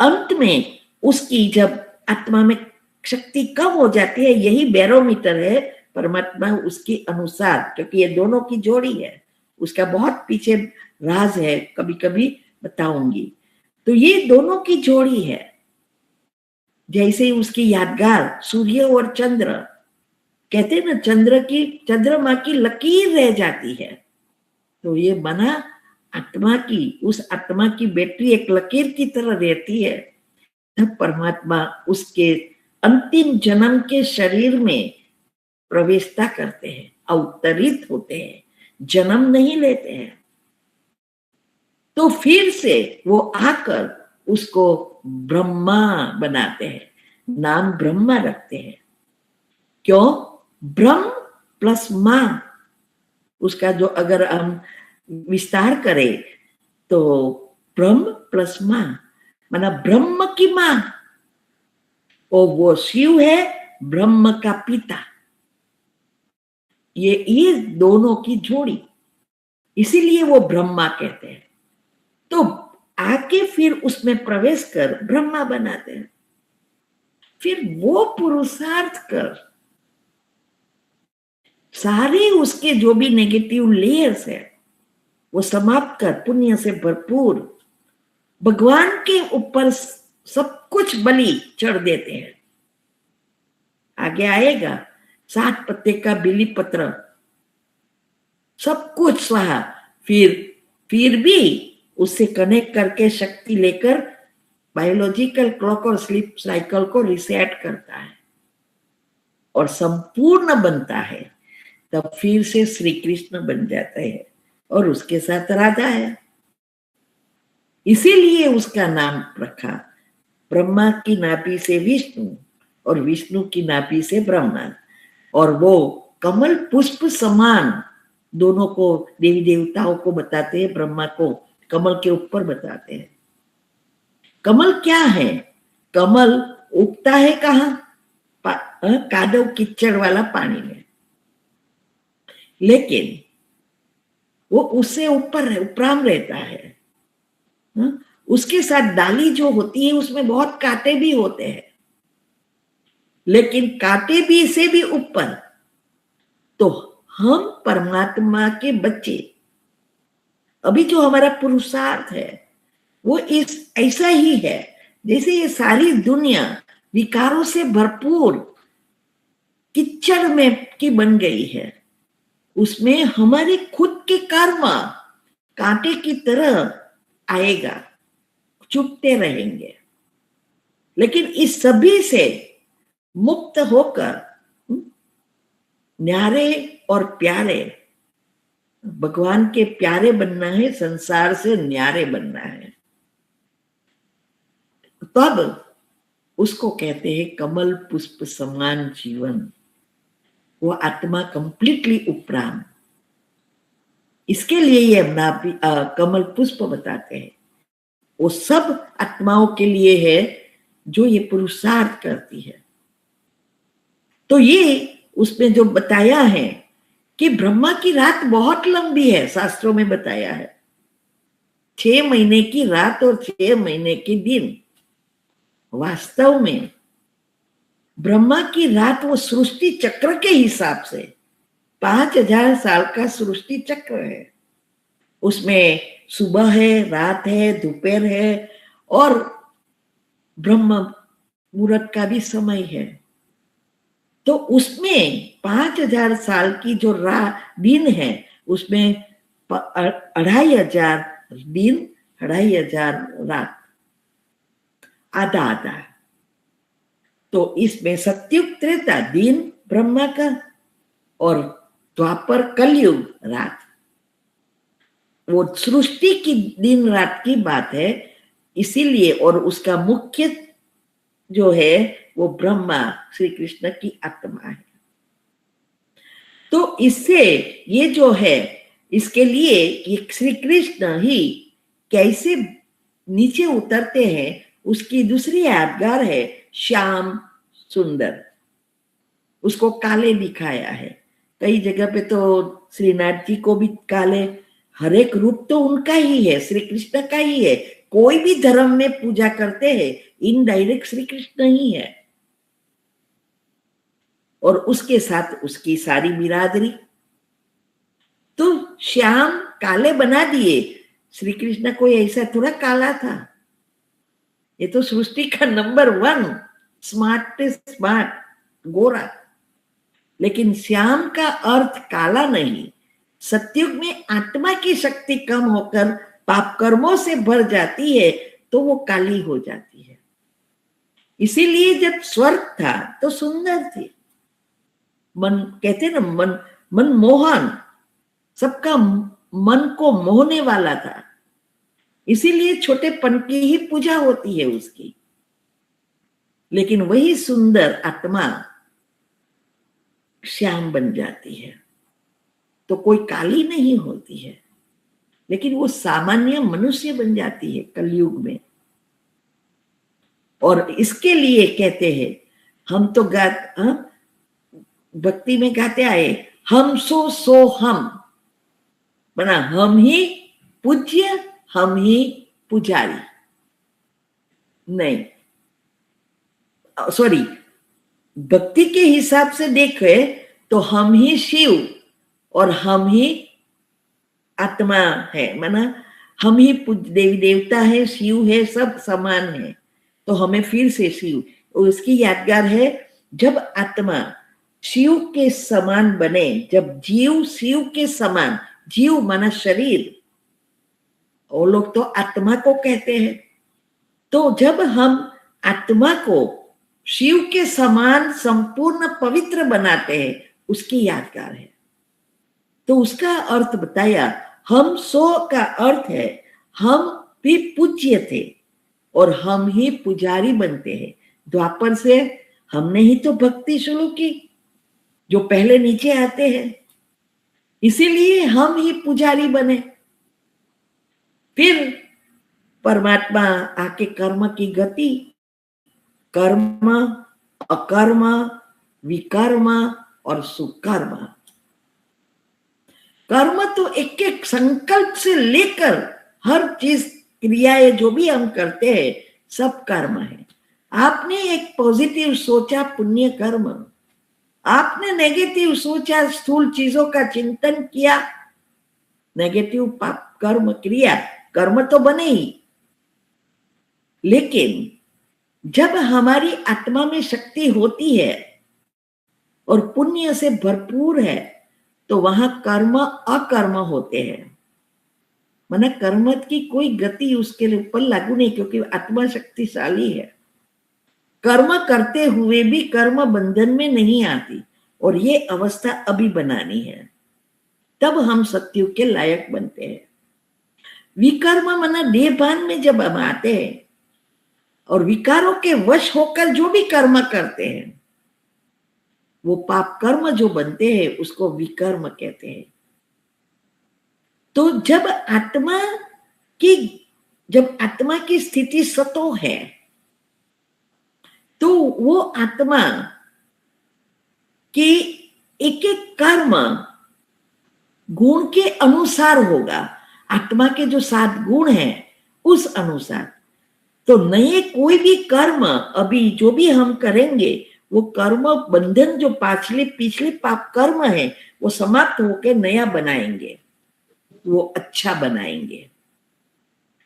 अंत में उसकी जब आत्मा में शक्ति कम हो जाती है, यही बैरोमीटर है परमात्मा उसके अनुसार, क्योंकि ये दोनों की जोड़ी है। उसका बहुत पीछे राज है, कभी कभी बताऊंगी। तो ये दोनों की जोड़ी है। जैसे उसकी यादगार सूर्य और चंद्र, कहते हैं ना, चंद्रमा की लकीर रह जाती है, तो ये बना आत्मा की, उस आत्मा की बैटरी एक लकीर की तरह रहती है। तब परमात्मा उसके अंतिम जन्म के शरीर में प्रवेशता करते हैं, अवतरित होते हैं, जन्म नहीं लेते हैं। तो फिर से वो आकर उसको ब्रह्मा बनाते हैं, नाम ब्रह्मा रखते हैं। क्यों? ब्रह्म प्लस मां, उसका जो अगर हम विस्तार करें तो ब्रह्म प्लस मां माना ब्रह्म की मां, और वो शिव है ब्रह्म का पिता। ये दोनों की जोड़ी, इसीलिए वो ब्रह्मा कहते हैं। तो आके फिर उसमें प्रवेश कर ब्रह्मा बनाते हैं। फिर वो पुरुषार्थ कर सारे उसके जो भी नेगेटिव लेयर्स है वो समाप्त कर, पुण्य से भरपूर भगवान के ऊपर सब कुछ बलि चढ़ देते हैं। आगे आएगा 7 पत्ते का बिली पत्र, सब कुछ स्वाहा। फिर भी उससे कनेक्ट करके शक्ति लेकर बायोलॉजिकल क्लॉक और स्लीप साइकिल को रिसेट करता है और संपूर्ण बनता है। तब फिर से श्री कृष्ण बन जाता है और उसके साथ राधा है। इसीलिए उसका नाम रखा, ब्रह्मा की नाभि से विष्णु और विष्णु की नाभि से ब्रह्मा। और वो कमल पुष्प समान दोनों को देवी देवताओं को बताते हैं, ब्रह्मा को कमल के ऊपर बताते हैं। कमल क्या है? कमल उगता है कहाँ? कादव कीचड़ वाला पानी में, लेकिन वो उससे ऊपर उपराम रहता है। उसके साथ डाली जो होती है उसमें बहुत कांटे भी होते हैं, लेकिन कांटे भी से भी ऊपर। तो हम परमात्मा के बच्चे, अभी जो हमारा पुरुषार्थ है वो ऐसा ही है जैसे ये सारी दुनिया विकारों से भरपूर कीचड़ में की बन गई है। उसमें हमारे खुद के कर्म कांटे की तरह आएगा, चुभते रहेंगे। लेकिन इस सभी से मुक्त होकर न्यारे और प्यारे भगवान के प्यारे बनना है, संसार से न्यारे बनना है, तब उसको कहते हैं कमल पुष्प समान जीवन। वो आत्मा कंप्लीटली उपराम। इसके लिए ये कमल पुष्प बताते हैं। वो सब आत्माओं के लिए है जो ये पुरुषार्थ करती है। तो ये उसमें जो बताया है कि ब्रह्मा की रात बहुत लंबी है, शास्त्रों में बताया है 6 महीने की रात और 6 महीने के दिन। वास्तव में ब्रह्मा की रात वो सृष्टि चक्र के हिसाब से 5000 साल का सृष्टि चक्र है। उसमें सुबह है, रात है, दोपहर है और ब्रह्म मुहूर्त का भी समय है। तो उसमें 5000 साल की जो दिन है उसमें 2500 दिन, 2500 रात, आधा आधा। तो इसमें सत्युग त्रेता दिन ब्रह्मा का और द्वापर कलयुग रात। वो सृष्टि की दिन रात की बात है इसीलिए। और उसका मुख्य जो है वो ब्रह्मा श्री कृष्ण की आत्मा है। तो इससे ये जो है, इसके लिए ये श्री कृष्ण ही कैसे नीचे उतरते हैं उसकी दूसरी यादगार है श्याम सुंदर। उसको काले दिखाया है कई जगह पे। तो श्रीनाथ जी को भी काले, हर एक रूप तो उनका ही है, श्री कृष्ण का ही है। कोई भी धर्म में पूजा करते हैं इनडायरेक्ट श्री कृष्ण ही है। और उसके साथ उसकी सारी बिरादरी। तो श्याम काले बना दिए। श्री कृष्ण कोई ऐसा थोड़ा काला था। ये तो सृष्टि का नंबर 1 स्मार्टेस्ट स्मार्ट गोरा। लेकिन श्याम का अर्थ काला नहीं। सत्युग में आत्मा की शक्ति कम होकर पाप कर्मों से भर जाती है तो वो काली हो जाती है। इसीलिए जब स्वर्ग था तो सुंदर थी। मन कहते ना, मन मोहन, सबका मन को मोहने वाला था। इसीलिए छोटेपन की ही पूजा होती है उसकी। लेकिन वही सुंदर आत्मा श्याम बन जाती है तो कोई काली नहीं होती है, लेकिन वो सामान्य मनुष्य बन जाती है कलयुग में। और इसके लिए कहते हैं, हम तो भक्ति में गाते आए, हम सो हम, बना हम ही पूज्य, हम ही पुजारी। नहीं, सॉरी, भक्ति के हिसाब से देखे तो हम ही शिव और हम ही आत्मा है। माना हम ही देवी देवता है, शिव है, सब समान है। तो हमें फिर से शिव, उसकी यादगार है जब आत्मा शिव के समान बने, जब जीव शिव के समान, जीव माना शरीर, वो लोग तो आत्मा को कहते हैं। तो जब हम आत्मा को शिव के समान संपूर्ण पवित्र बनाते हैं, उसकी यादगार है। तो उसका अर्थ बताया, हम सो का अर्थ है हम भी पूज्य थे और हम ही पुजारी बनते हैं। द्वापर से हमने ही तो भक्ति शुरू की, जो पहले नीचे आते हैं, इसीलिए हम ही पुजारी बने। फिर परमात्मा आके कर्म की गति, कर्म, अकर्म, विकर्म और सुकर्म। कर्म तो एक एक संकल्प से लेकर हर चीज, क्रियाएं जो भी हम करते हैं सब कर्म है। आपने एक पॉजिटिव सोचा, पुण्य कर्म। आपने नेगेटिव सोचा, स्थूल चीजों का चिंतन किया, नेगेटिव पाप कर्म क्रिया, कर्म तो बने ही। लेकिन जब हमारी आत्मा में शक्ति होती है और पुण्य से भरपूर है तो वहां कर्म अकर्म होते हैं। माना कर्म की कोई गति उसके ऊपर लागू नहीं, क्योंकि आत्मा शक्तिशाली है। कर्म करते हुए भी कर्म बंधन में नहीं आती, और ये अवस्था अभी बनानी है। तब हम सत्युग के लायक बनते हैं। विकर्म मना देहभान में जब हम आते हैं और विकारों के वश होकर जो भी कर्म करते हैं वो पाप कर्म जो बनते हैं उसको विकर्म कहते हैं। तो जब आत्मा की स्थिति सतो है तो वो आत्मा के एक एक कर्म गुण के अनुसार होगा। आत्मा के जो 7 गुण हैं उस अनुसार। तो नए कोई भी कर्म अभी जो भी हम करेंगे वो कर्म बंधन जो पिछले पाप कर्म है वो समाप्त होकर नया बनाएंगे, वो अच्छा बनाएंगे।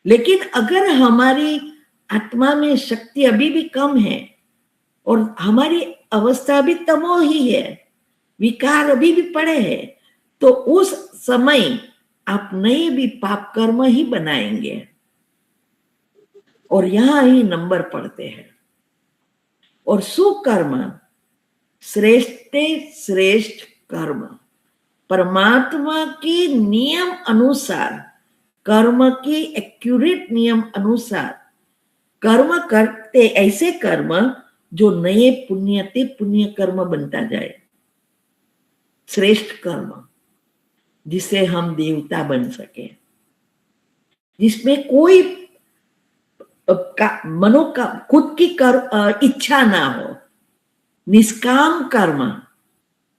लेकिन अगर हमारी आत्मा में शक्ति अभी भी कम है और हमारी अवस्था भी तमो ही है, विकार अभी भी पड़े हैं, तो उस समय आप नए भी पाप कर्म ही बनाएंगे और यहां ही नंबर पड़ते हैं। और सुकर्म श्रेष्ठ कर्म परमात्मा के नियम अनुसार, कर्म के एक्यूरेट नियम अनुसार कर्म करते, ऐसे कर्म जो नए पुण्य कर्म बनता जाए। श्रेष्ठ कर्म जिससे हम देवता बन सके, जिसमें कोई खुद की इच्छा ना हो, निष्काम कर्म,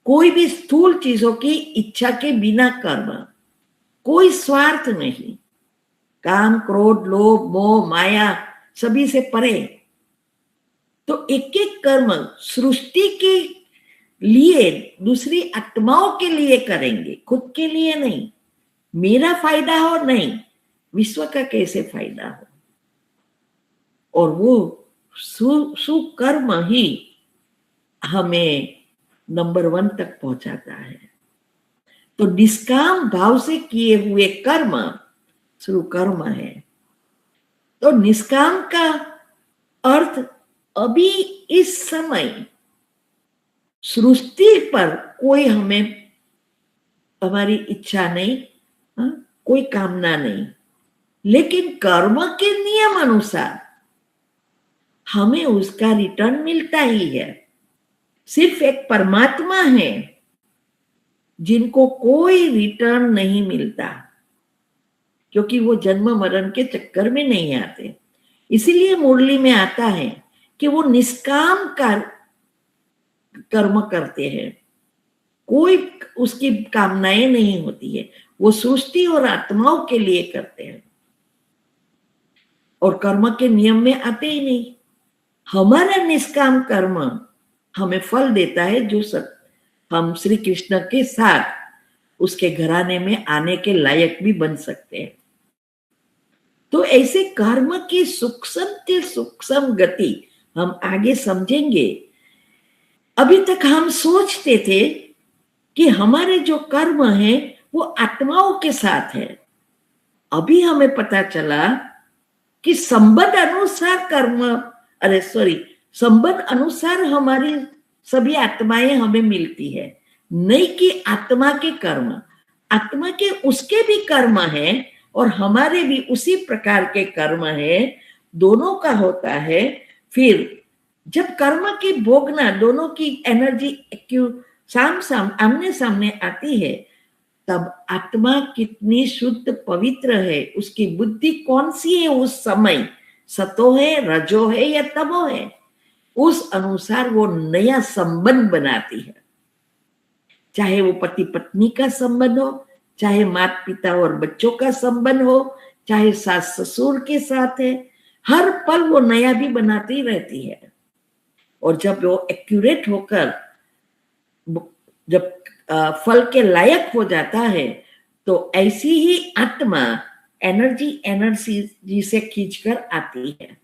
कोई भी स्थूल चीजों की इच्छा के बिना कर्म, कोई स्वार्थ नहीं, काम क्रोध लोभ मोह माया सभी से परे। तो एक एक कर्म सृष्टि के लिए, दूसरी आत्माओं के लिए करेंगे, खुद के लिए नहीं। मेरा फायदा हो नहीं, विश्व का कैसे फायदा हो। और वो सुकर्म ही हमें नंबर 1 तक पहुंचाता है। तो निष्काम भाव से किए हुए कर्म सुकर्म है। तो निष्काम का अर्थ अभी इस समय सृष्टि पर कोई हमारी इच्छा नहीं, कोई कामना नहीं, लेकिन कर्म के नियम अनुसार हमें उसका रिटर्न मिलता ही है। सिर्फ एक परमात्मा है जिनको कोई रिटर्न नहीं मिलता, क्योंकि वो जन्म मरण के चक्कर में नहीं आते। इसीलिए मुरली में आता है कि वो निष्काम कर्म करते हैं, कोई उसकी कामनाएं नहीं होती है, वो सृष्टि और आत्माओं के लिए करते हैं और कर्म के नियम में आते ही नहीं। हमारा निष्काम कर्म हमें फल देता है, जो हम श्री कृष्ण के साथ उसके घराने में आने के लायक भी बन सकते हैं। तो ऐसे कर्म की सूक्ष्म गति हम आगे समझेंगे। अभी तक हम सोचते थे कि हमारे जो कर्म है वो आत्माओं के साथ है। अभी हमें पता चला कि संबंध अनुसार हमारी सभी आत्माएं हमें मिलती है, नहीं कि आत्मा के कर्म। आत्मा के उसके भी कर्म है और हमारे भी उसी प्रकार के कर्म है, दोनों का होता है। फिर जब कर्म की भोगना, दोनों की एनर्जी आमने सामने आती है, तब आत्मा कितनी शुद्ध पवित्र है, उसकी बुद्धि कौन सी है उस समय, सतो है, रजो है या तमो है, उस अनुसार वो नया संबंध बनाती है। चाहे वो पति पत्नी का संबंध हो, चाहे माता पिता और बच्चों का संबंध हो, चाहे सास ससुर के साथ है, हर पल वो नया भी बनाती रहती है। और जब वो एक्यूरेट होकर जब फल के लायक हो जाता है, तो ऐसी ही आत्मा एनर्जी से खींचकर आती है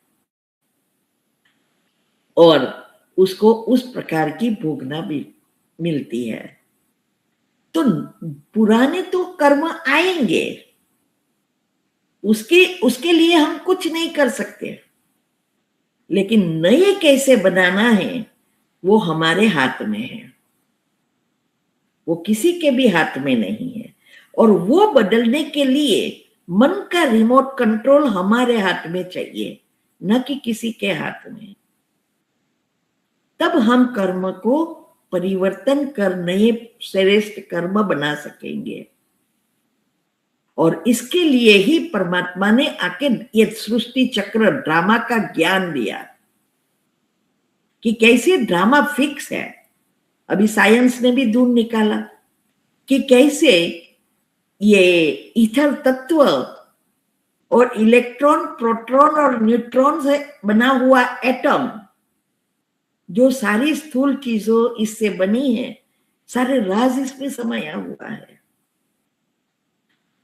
और उसको उस प्रकार की भोगना भी मिलती है। तो पुराने तो कर्म आएंगे, उसके लिए हम कुछ नहीं कर सकते, लेकिन नए कैसे बनाना है वो हमारे हाथ में है, वो किसी के भी हाथ में नहीं है। और वो बदलने के लिए मन का रिमोट कंट्रोल हमारे हाथ में चाहिए, न कि किसी के हाथ में। तब हम कर्म को परिवर्तन कर नए श्रेष्ठ कर्म बना सकेंगे। और इसके लिए ही परमात्मा ने आके ये सृष्टि चक्र ड्रामा का ज्ञान दिया कि कैसे ड्रामा फिक्स है। अभी साइंस ने भी ढूंढ निकाला कि कैसे ये ईथर तत्व और इलेक्ट्रॉन, प्रोटॉन और न्यूट्रॉन से बना हुआ एटम, जो सारी स्थूल चीजों इससे बनी है, सारे राज इसमें समाया हुआ है।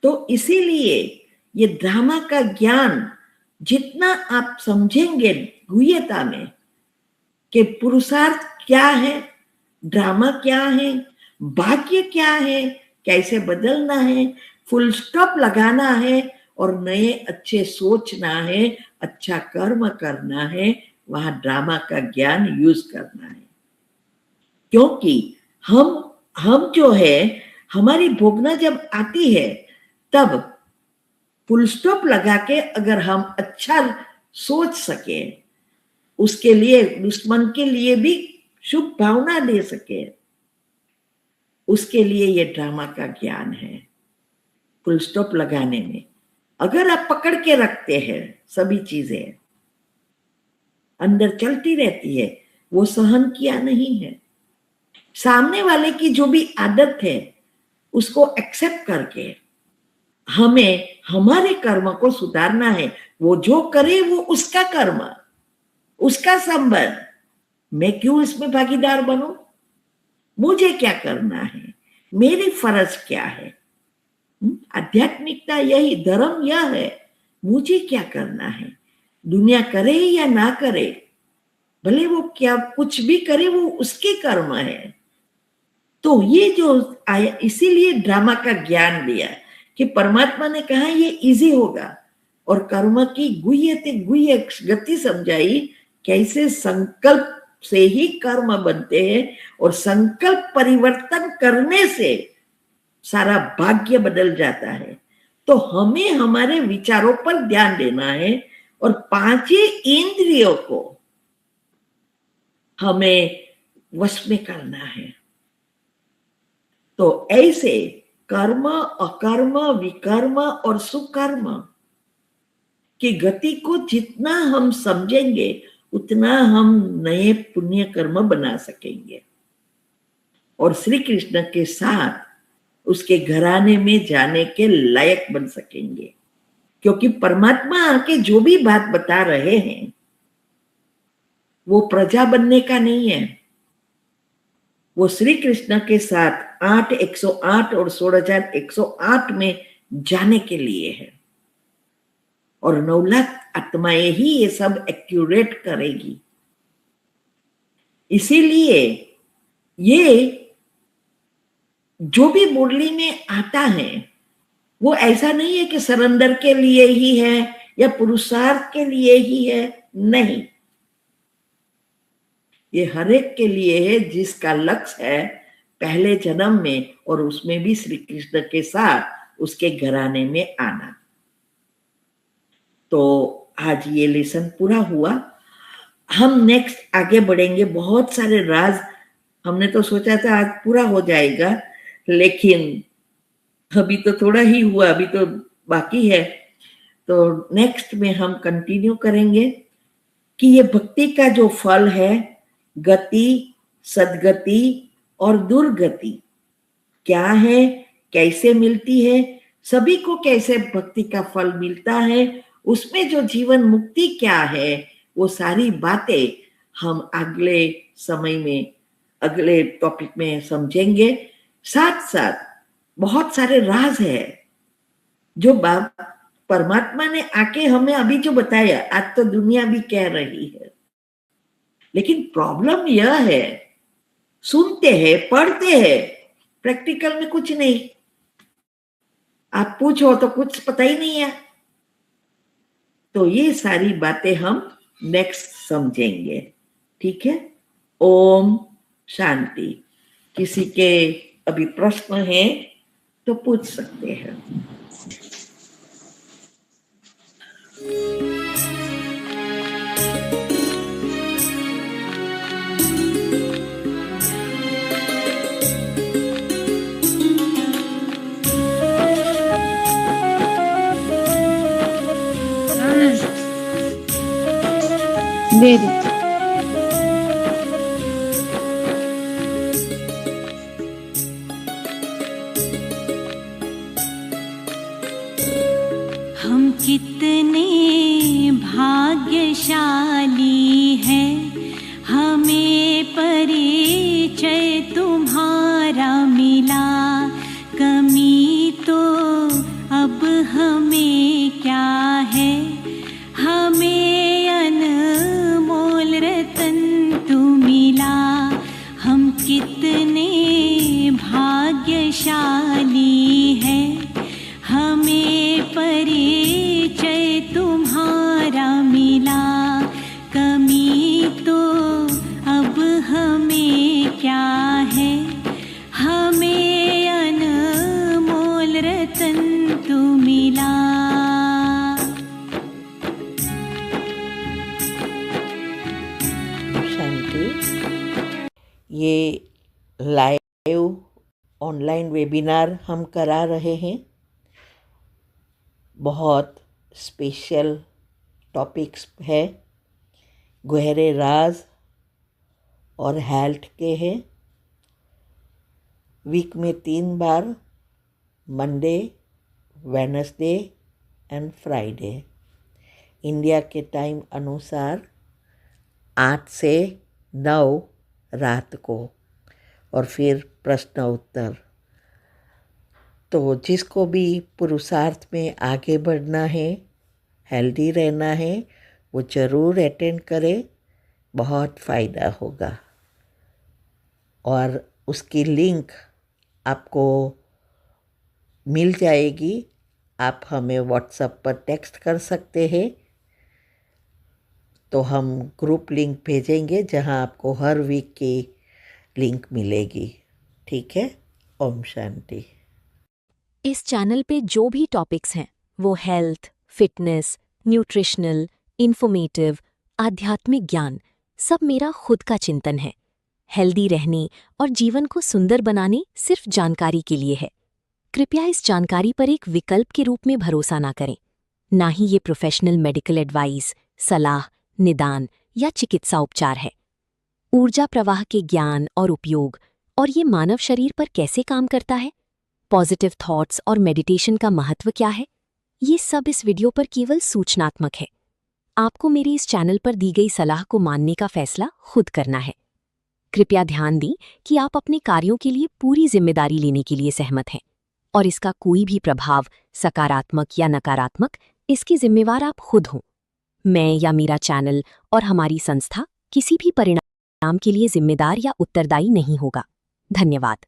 तो इसीलिए ये ड्रामा का ज्ञान जितना आप समझेंगे गुह्यता में कि पुरुषार्थ क्या है, ड्रामा क्या है, भाग्य क्या है, कैसे बदलना है, फुल स्टॉप लगाना है और नए अच्छे सोचना है, अच्छा कर्म करना है, वहां ड्रामा का ज्ञान यूज करना है। क्योंकि हम जो है, हमारी भोगना जब आती है तब फुल स्टॉप लगा के अगर हम अच्छा सोच सके, उसके लिए दुश्मन के लिए भी शुभ भावना दे सके, उसके लिए ये ड्रामा का ज्ञान है। फुल स्टॉप लगाने में अगर आप पकड़ के रखते हैं, सभी चीजें अंदर चलती रहती है, वो सहन किया नहीं है। सामने वाले की जो भी आदत है उसको एक्सेप्ट करके हमें हमारे कर्म को सुधारना है। वो जो करे वो उसका कर्म, उसका संबंध, मैं क्यों इसमें भागीदार बनूं? मुझे क्या करना है, मेरी फर्ज क्या है? आध्यात्मिकता यही, धर्म यह है, मुझे क्या करना है। दुनिया करे या ना करे, भले वो क्या कुछ भी करे, वो उसके कर्म है। तो ये जो आया, इसीलिए ड्रामा का ज्ञान दिया कि परमात्मा ने कहा ये इजी होगा, और कर्म की गुह्य गति समझाई, कैसे संकल्प से ही कर्म बनते हैं और संकल्प परिवर्तन करने से सारा भाग्य बदल जाता है। तो हमें हमारे विचारों पर ध्यान देना है और पांचों इंद्रियों को हमें वश में करना है। तो ऐसे कर्म, अकर्म, विकर्म और सुकर्म की गति को जितना हम समझेंगे उतना हम नए पुण्य कर्म बना सकेंगे और श्री कृष्ण के साथ उसके घराने में जाने के लायक बन सकेंगे। क्योंकि परमात्मा आके जो भी बात बता रहे हैं वो प्रजा बनने का नहीं है, वो श्री कृष्ण के साथ 8,108 और 16,108 में जाने के लिए है। और 9 लाख आत्माएं ही ये सब एक्यूरेट करेगी। इसीलिए ये जो भी मुरली में आता है वो ऐसा नहीं है कि सरेंडर के लिए ही है या पुरुषार्थ के लिए ही है, नहीं, ये हर एक के लिए है जिसका लक्ष्य है पहले जन्म में और उसमें भी श्री कृष्ण के साथ उसके घराने में आना। तो आज ये लेसन पूरा हुआ। हम नेक्स्ट आगे बढ़ेंगे। बहुत सारे राज हमने तो सोचा था आज पूरा हो जाएगा, लेकिन अभी तो थोड़ा ही हुआ, अभी तो बाकी है। तो नेक्स्ट में हम कंटिन्यू करेंगे कि ये भक्ति का जो फल है, गति, सदगति और दुर्गति क्या है, कैसे मिलती है, सभी को कैसे भक्ति का फल मिलता है, उसमें जो जीवन मुक्ति क्या है, वो सारी बातें हम अगले समय में, अगले टॉपिक में समझेंगे। साथ साथ बहुत सारे राज है जो परमात्मा ने आके हमें अभी जो बताया, आज तो दुनिया भी कह रही है, लेकिन प्रॉब्लम यह है, सुनते हैं, पढ़ते हैं, प्रैक्टिकल में कुछ नहीं। आप पूछो तो कुछ पता ही नहीं है। तो ये सारी बातें हम नेक्स्ट समझेंगे, ठीक है। ओम शांति। किसी के अभी प्रश्न है तो पूछ सकते हैं। दे दो। हम कितने भाग्यशाली हैं, हमें परिचय तुम्हारा मिला। कमी तो अब हमें क्या है, हमें अनमोल रतन तू मिला। हम कितने भाग्यशाली हैं, हमें परिचय तुम्हारा मिला। कमी तो अब हमें क्या है, हमें अनमोल रतन तू मिला। शांति। ये लाइव ऑनलाइन वेबिनार हम करा रहे हैं। बहुत स्पेशल टॉपिक्स है, गहरे राज और हेल्थ के हैं। वीक में 3 बार, Monday, Wednesday and Friday, India के टाइम अनुसार 8 से 9 रात को, और फिर प्रश्न उत्तर। तो जिसको भी पुरुषार्थ में आगे बढ़ना है, हेल्दी रहना है, वो ज़रूर अटेंड करे, बहुत फ़ायदा होगा। और उसकी लिंक आपको मिल जाएगी। आप हमें व्हाट्सएप पर टेक्स्ट कर सकते हैं, तो हम ग्रुप लिंक भेजेंगे जहां आपको हर वीक की लिंक मिलेगी। ठीक है? ओम शांति। इस चैनल पे जो भी टॉपिक्स हैं वो हेल्थ, फिटनेस, न्यूट्रिशनल, इंफॉर्मेटिव, आध्यात्मिक ज्ञान, सब मेरा खुद का चिंतन है। हेल्दी रहने और जीवन को सुंदर बनाने सिर्फ जानकारी के लिए है। कृपया इस जानकारी पर एक विकल्प के रूप में भरोसा ना करें। ना ही ये प्रोफेशनल मेडिकल एडवाइस, सलाह, निदान या चिकित्सा उपचार है। ऊर्जा प्रवाह के ज्ञान और उपयोग और ये मानव शरीर पर कैसे काम करता है, पॉजिटिव थॉट्स और मेडिटेशन का महत्व क्या है, ये सब इस वीडियो पर केवल सूचनात्मक है। आपको मेरी इस चैनल पर दी गई सलाह को मानने का फैसला खुद करना है। कृपया ध्यान दें कि आप अपने कार्यों के लिए पूरी जिम्मेदारी लेने के लिए सहमत हैं, और इसका कोई भी प्रभाव, सकारात्मक या नकारात्मक, इसके जिम्मेवार आप खुद हों। मैं या मेरा चैनल और हमारी संस्था किसी भी परिणाम के लिए जिम्मेदार या उत्तरदायी नहीं होगा। धन्यवाद।